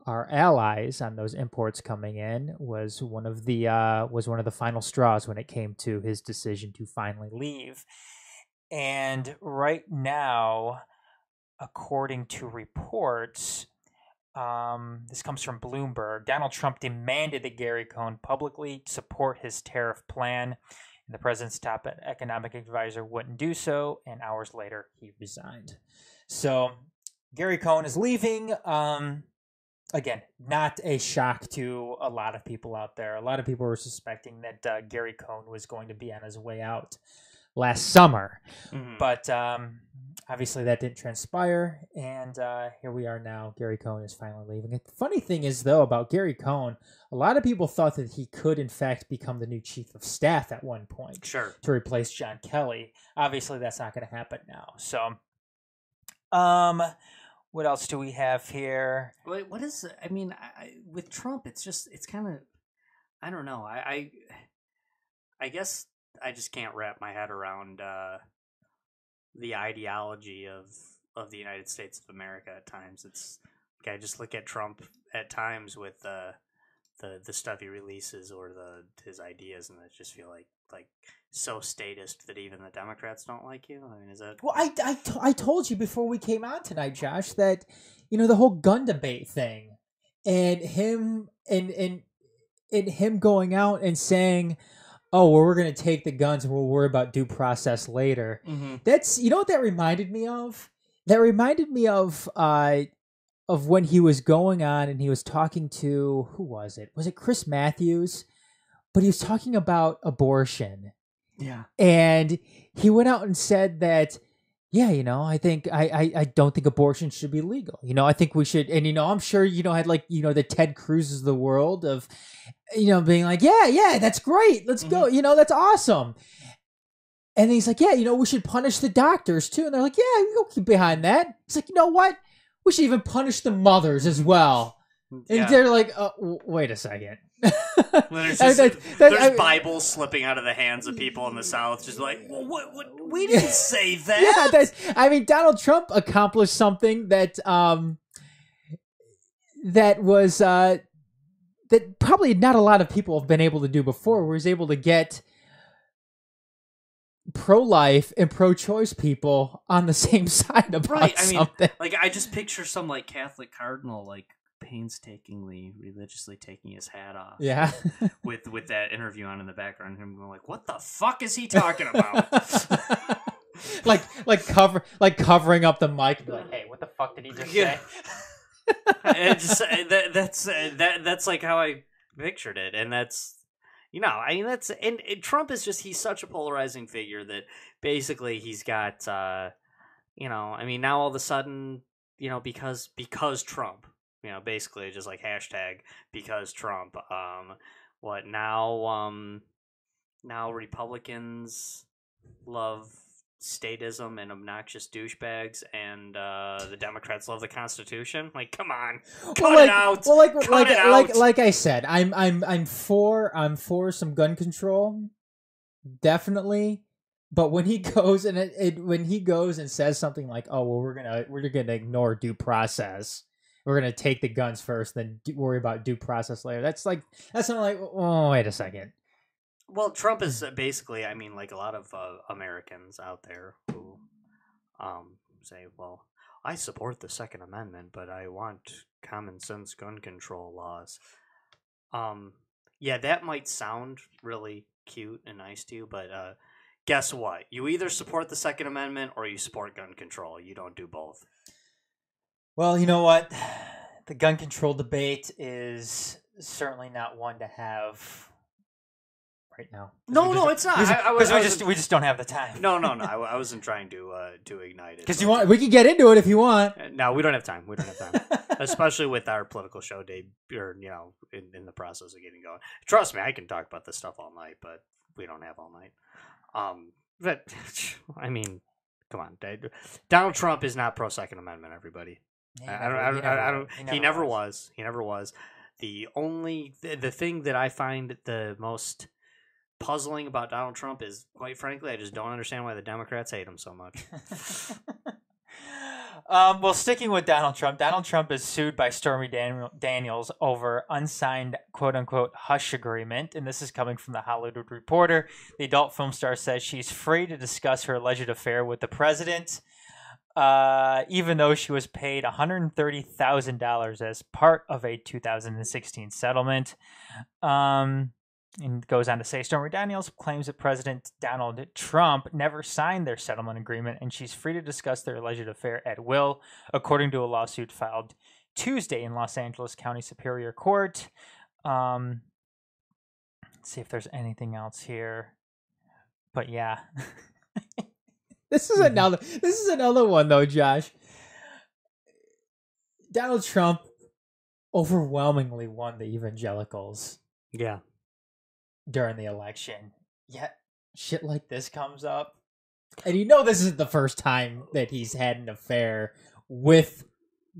our allies on those imports coming in was one of the final straws when it came to his decision to finally leave. And right now, according to reports, this comes from Bloomberg, Donald Trump demanded that Gary Cohn publicly support his tariff plan. And the president's top economic advisor wouldn't do so, and hours later, he resigned. So Gary Cohn is leaving. Again, not a shock to a lot of people out there. A lot of people were suspecting that Gary Cohn was going to be on his way out last summer. But obviously that didn't transpire, and here we are now. Gary Cohn is finally leaving. The funny thing is, though, about Gary Cohn, a lot of people thought that he could, in fact, become the new chief of staff at one point. Sure. To replace John Kelly. Obviously, that's not going to happen now. So, what else do we have here? Wait, what is? I mean, with Trump, it's kind of, I don't know. I guess I just can't wrap my head around the ideology of the United States of America at times. It's like I just look at Trump at times with the stuff he releases or his ideas, and I just feel like so statist that even the Democrats don't like you. I mean, is that? Well, I told you before we came on tonight, Josh, that the whole gun debate thing, and him going out and saying, "Oh, well, we're going to take the guns and we'll worry about due process later." That's what that reminded me of. That reminded me of when he was going on and he was talking to, who was it? Was it Chris Matthews? But he was talking about abortion. Yeah. And he went out and said that, yeah, I think I don't think abortion should be legal. I think we should, and I'm sure had the Ted Cruz's of the world of being like, yeah, that's great. Let's go. That's awesome. And then he's like, yeah, we should punish the doctors too. And they're like, yeah, we'll keep behind that. He's like, you know what? We should even punish the mothers as well. And they're like, wait a second. There's Bibles slipping out of the hands of people in the South, just like, well, what? We didn't say that. Yeah, Donald Trump accomplished something that was that probably not a lot of people have been able to do before. Where he's able to get pro-life and pro-choice people on the same side about something. I just picture some Catholic cardinal painstakingly, religiously taking his hat off. Yeah. with that interview on in the background, him going what the fuck is he talking about? covering up the mic and be like, hey, what the fuck did he just say? That's how I pictured it, and that's and Trump is he's such a polarizing figure that basically he's got now all of a sudden because Trump, basically just hashtag because Trump, now Republicans love statism and obnoxious douchebags, and the Democrats love the Constitution. Come on, cut it out. Well, like I said, I'm for some gun control, definitely. But when he goes and says something like, "Oh, well, we're gonna ignore due process. We're gonna take the guns first, then worry about due process later." That's not oh, wait a second. Well, Trump is basically, a lot of Americans out there who say, well, I support the Second Amendment, but I want common sense gun control laws. Yeah, that might sound really cute and nice to you, but guess what? You either support the Second Amendment or you support gun control. You don't do both. Well, you know what? The gun control debate is certainly not one to have right now. No, it's not. Because we just don't have the time. No. I wasn't trying to ignite it. Because we can get into it if you want. No, we don't have time. Especially with our political show day, or in the process of getting going. Trust me, I can talk about this stuff all night, but we don't have all night. But come on, Donald Trump is not pro Second Amendment. Everybody, He never was. The thing that I find the most puzzling about Donald Trump is, quite frankly, I just don't understand why the Democrats hate him so much. Well, sticking with Donald Trump is sued by Stormy Daniels over unsigned quote-unquote hush agreement, and this is coming from the Hollywood Reporter. The adult film star says she's free to discuss her alleged affair with the president. even though she was paid $130,000 as part of a 2016 settlement. And goes on to say, Stormy Daniels claims that President Donald Trump never signed their settlement agreement, and she's free to discuss their alleged affair at will, according to a lawsuit filed Tuesday in Los Angeles County Superior Court. Let's see if there's anything else here. But yeah. This is another one though, Josh. Donald Trump overwhelmingly won the evangelicals. Yeah. During the election. Yet shit like this comes up. And you know this isn't the first time that he's had an affair with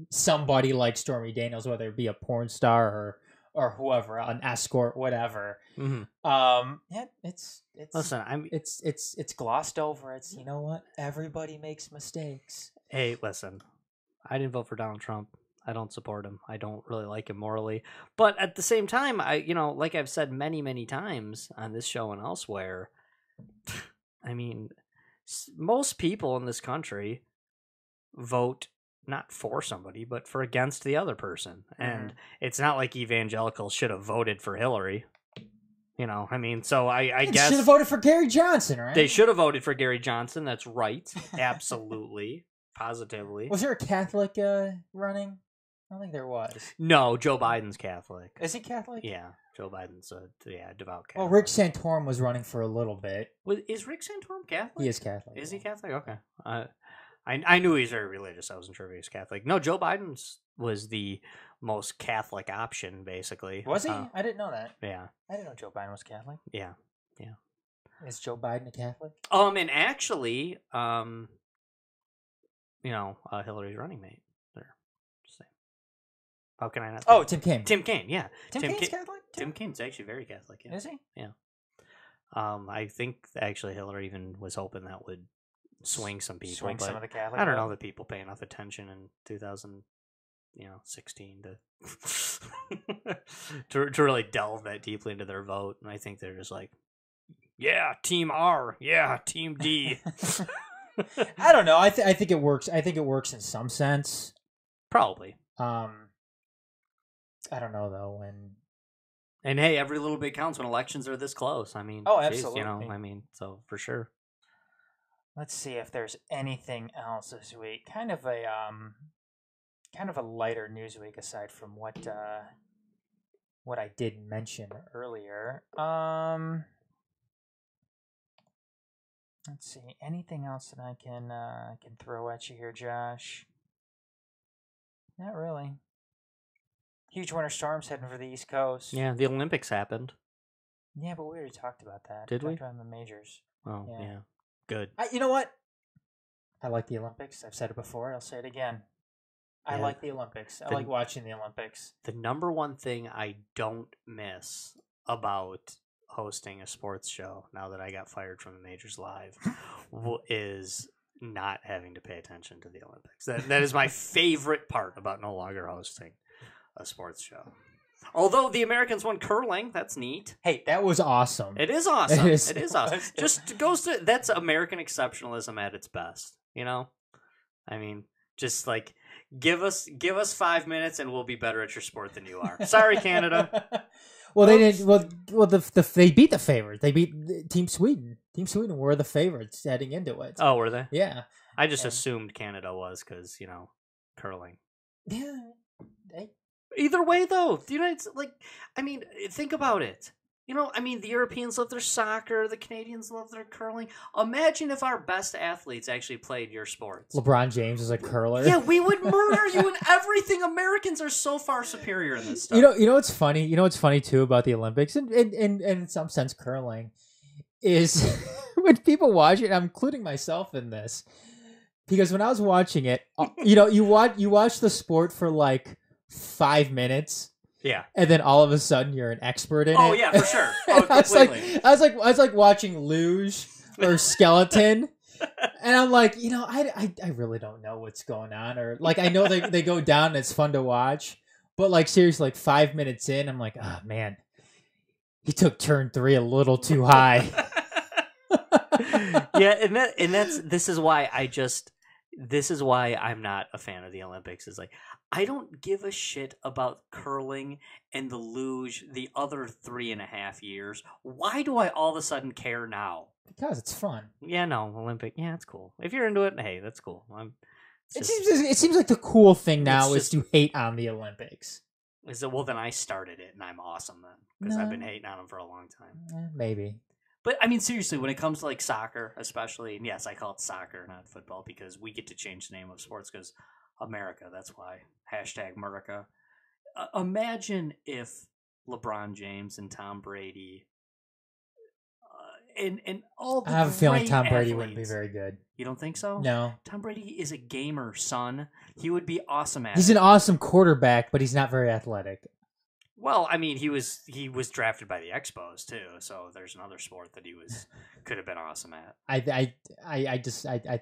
somebody like Stormy Daniels, whether it be a porn star or whoever, an escort, whatever. Mm-hmm. Yeah, it's listen, it's glossed over. It's, you know what? Everybody makes mistakes. Hey, listen. I didn't vote for Donald Trump. I don't support him. I don't really like him morally. But at the same time, like I've said many, many times on this show and elsewhere, I mean, most people in this country vote not for somebody, but for against the other person. Mm-hmm. And it's not like evangelicals should have voted for Hillary. I mean, so I guess... should have voted for Gary Johnson, right? They should have voted for Gary Johnson. That's right. Absolutely. Positively. Was there a Catholic running? I don't think there was. No, Joe Biden's Catholic. Is he Catholic? Yeah, Joe Biden's a devout Catholic. Well, Rick Santorum was running for a little bit. Is Rick Santorum Catholic? He is Catholic. Is he Catholic? Okay. I knew he was very religious. I wasn't sure if he was Catholic. No, Joe Biden's was the most Catholic option, basically. Was he? I didn't know that. Yeah. I didn't know Joe Biden was Catholic. Yeah. Is Joe Biden a Catholic? And actually, Hillary's running mate. How can I not? Oh, Tim Kaine. Tim Kaine, yeah. Tim Kaine's Catholic? Tim Kaine's actually very Catholic. Yeah. Is he? Yeah. I think actually Hillary even was hoping that would swing some people. Swing some of the Catholic. I don't know that people pay enough attention in 2016 to really delve that deeply into their vote. And I think they're just like, yeah, Team R, yeah, Team D. I don't know. I think it works. I think it works in some sense. Probably. I don't know though. And hey, every little bit counts when elections are this close. I mean, absolutely. Geez, so for sure. Let's see if there's anything else this week. Kind of a lighter news week aside from what I did mention earlier. Let's see. Anything else that I can throw at you here, Josh? Not really. Huge winter storms heading for the East Coast. Yeah, the Olympics happened. Yeah, but we already talked about that. Did we? Talked about the majors. Oh, yeah. Good. You know what? I like the Olympics. I've said it before. I'll say it again. I like the Olympics. I like watching the Olympics. The number one thing I don't miss about hosting a sports show, now that I got fired from the Majors Live, is not having to pay attention to the Olympics. That is my favorite part about no longer hosting a sports show. Although the Americans won curling, that's neat. Hey, that was awesome. It is awesome. It is awesome. Just goes to that's American exceptionalism at its best. I mean, just like give us 5 minutes and we'll be better at your sport than you are. Sorry, Canada. Well, they didn't. Well, they beat the favorite. They beat Team Sweden. Team Sweden were the favorites heading into it. Oh, were they? Yeah. I just assumed Canada was because curling. Yeah. Either way, though, the United think about it. The Europeans love their soccer, the Canadians love their curling. Imagine if our best athletes actually played your sports. LeBron James is a curler. Yeah, we would murder you in everything. Americans are so far superior in this stuff. You know what's funny? You know what's funny too about the Olympics and in some sense curling is when people watch it. I'm including myself in this because when I was watching it, you watch the sport for like 5 minutes. Yeah, and then all of a sudden you're an expert in it. Oh yeah, for sure. Oh, completely. I was like watching luge or skeleton, and I'm like, I really don't know what's going on, or like I know they go down and it's fun to watch, but like seriously, like 5 minutes in, I'm like, oh man, he took turn 3 a little too high. Yeah, and this is why I just this is why I'm not a fan of the Olympics. Is like I don't give a shit about curling and the luge the other 3.5 years. Why do I all of a sudden care now? Because it's fun. Yeah, no, Olympic. Yeah, it's cool. If you're into it, hey, that's cool. It seems like the cool thing now It's is to hate on the Olympics. Is it, well, then I started it, and I'm awesome then because I've been hating on them for a long time. Maybe. But I mean, seriously, when it comes to like soccer, especially, and yes, I call it soccer, not football, because we get to change the name of sports because America. That's why #America. Imagine if LeBron James and Tom Brady and all the I have a feeling great Tom Brady athletes. wouldn't be very good. You don't think so? No. Tom Brady is a gamer, son. He would be awesome at He's it. an awesome quarterback, but he's not very athletic. Well, I mean, he was drafted by the Expos too, so there's another sport that he could have been awesome at. I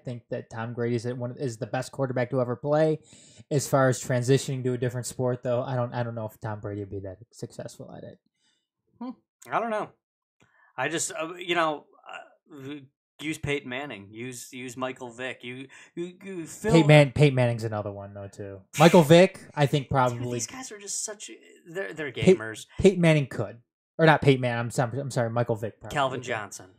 think that Tom Brady is the best quarterback to ever play. As far as transitioning to a different sport, though, I don't know if Tom Brady would be that successful at it. I don't know. I just use Peyton Manning. Use Michael Vick. You Peyton Manning's another one though too. Michael Vick, I think probably. Dude, these guys are just they're gamers. Peyton Manning could, or not Peyton Manning. I'm sorry. Michael Vick. Probably Calvin could. Johnson.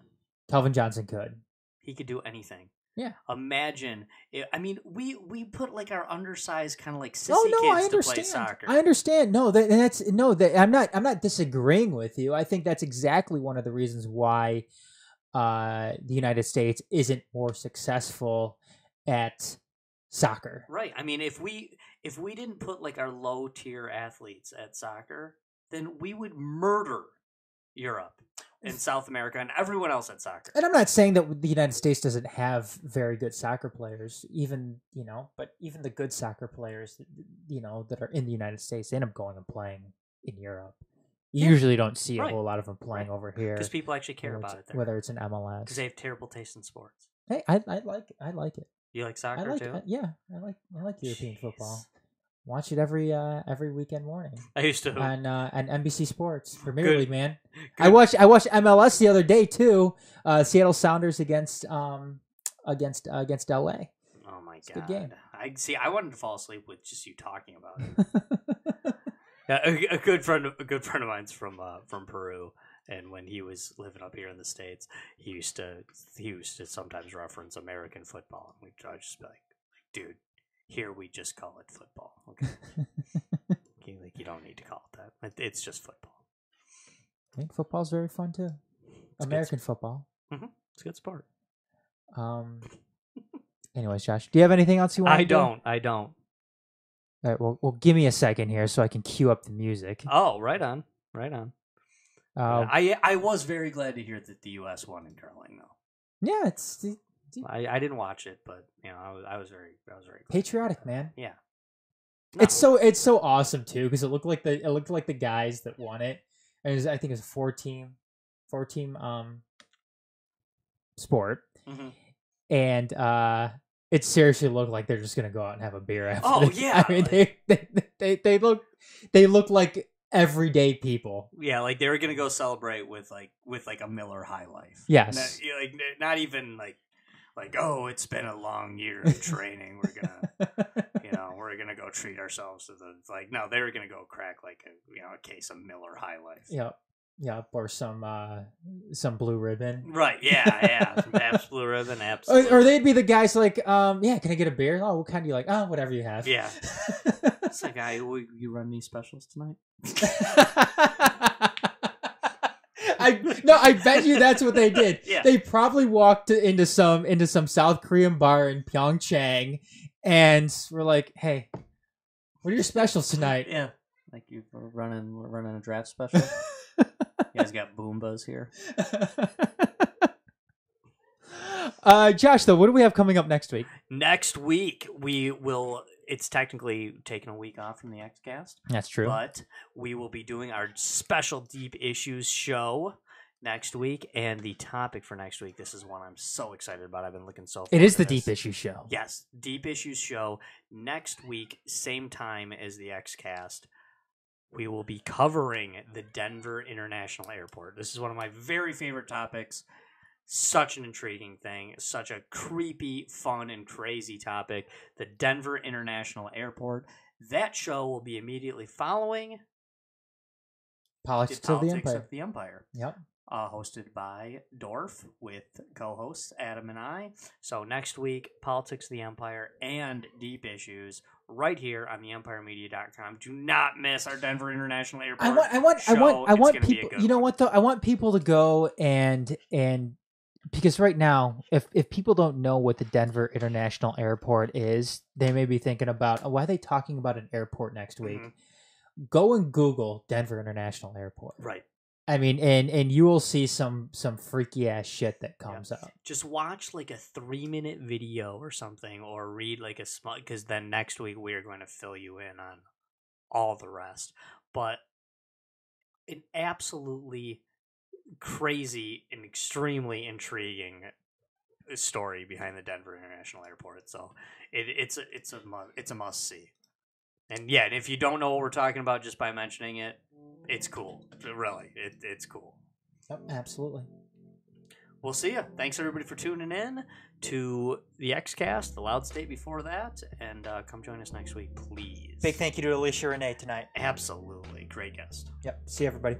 Calvin Johnson could. He could do anything. Yeah. Imagine. I mean, we put like our undersized kind of like sissy I kids to play soccer. I understand. I'm not disagreeing with you. I think that's exactly one of the reasons why the United States isn't more successful at soccer. Right. I mean, if we didn't put like our low tier athletes at soccer, then we would murder Europe and South America and everyone else at soccer. And I'm not saying that the United States doesn't have very good soccer players, but even the good soccer players, that are in the United States, they end up going and playing in Europe. You usually don't see a whole lot of them playing over here because people actually care about it there. Whether it's an MLS, because they have terrible taste in sports. Hey, I like it. You like soccer too? I like European football. Watch it every weekend morning. I used to on NBC Sports Premier League, man. Good. I watched MLS the other day too. Seattle Sounders against LA. Oh my It's god! A good game. I wanted to fall asleep with just you talking about it. Yeah, a good friend of mine's from Peru, and when he was living up here in the States, he used to sometimes reference American football, and I'd just be like, dude. Here we just call it football. Okay, like you don't need to call it that. It's just football. I think football's very fun too. American football. Mm-hmm. It's a good sport. Anyways, Josh, do you have anything else you want? I don't. All right. Well, give me a second here so I can cue up the music. Oh, right on. I was very glad to hear that the U.S. won in curling, though. Yeah, I didn't watch it, but I was very glad. Patriotic, man. Yeah. No. It's so awesome too because it looked like the guys that won it. And I think it was a four team sport, and it seriously looked like they're just gonna go out and have a beer after. Oh yeah, I mean they look like everyday people. Yeah, like they were gonna go celebrate with a Miller High Life. Yes, not even like oh, it's been a long year of training. We're gonna we're gonna go treat ourselves to no, they were gonna go crack like a case of Miller High Life. Yeah, or some Blue Ribbon. Right, yeah. Some Pabst Blue Ribbon, absolutely. Or they'd be the guys like, can I get a beer? Oh, what kind do you like? Oh, whatever you have. Yeah. It's like, you run these specials tonight? I bet you that's what they did. Yeah. They probably walked into some South Korean bar in Pyeongchang and were like, hey, what are your specials tonight? Yeah. Like we're running a draft special. You guys got Boombas here. Josh, though, what do we have coming up next week? Next week, it's technically taking a week off from the XCast. That's true. But we will be doing our special Deep Issues show next week. And the topic for next week, this is one I'm so excited about. I've been looking so forward to It is the this. Deep Issues show. Yes, Deep Issues show. Next week, same time as the XCast. We will be covering the Denver International Airport. This is one of my very favorite topics. Such an intriguing thing, such a creepy, fun, and crazy topic. The Denver International Airport. That show will be immediately following Politics of the Empire. Yep. Hosted by Dorf with co-hosts Adam and I. So next week, Politics of the Empire and Deep Issues right here on theempiremedia.com. Do not miss our Denver International Airport. I want people. You know what though? I want people to go and because right now, if people don't know what the Denver International Airport is, they may be thinking about why are they talking about an airport next week. Mm-hmm. Go and Google Denver International Airport. Right. I mean, and you will see some freaky ass shit that comes up. Just watch like a 3-minute video or something, or read like a small. Because then next week we are going to fill you in on all the rest. But an absolutely crazy and extremely intriguing story behind the Denver International Airport. So it's a must see. And yeah, if you don't know what we're talking about just by mentioning it, it's cool. Really, it's cool. Yep, absolutely. We'll see you. Thanks everybody for tuning in to the XCast, the Loud State before that, and come join us next week, please. Big thank you to Alicia Renee tonight. Absolutely, great guest. Yep. See everybody.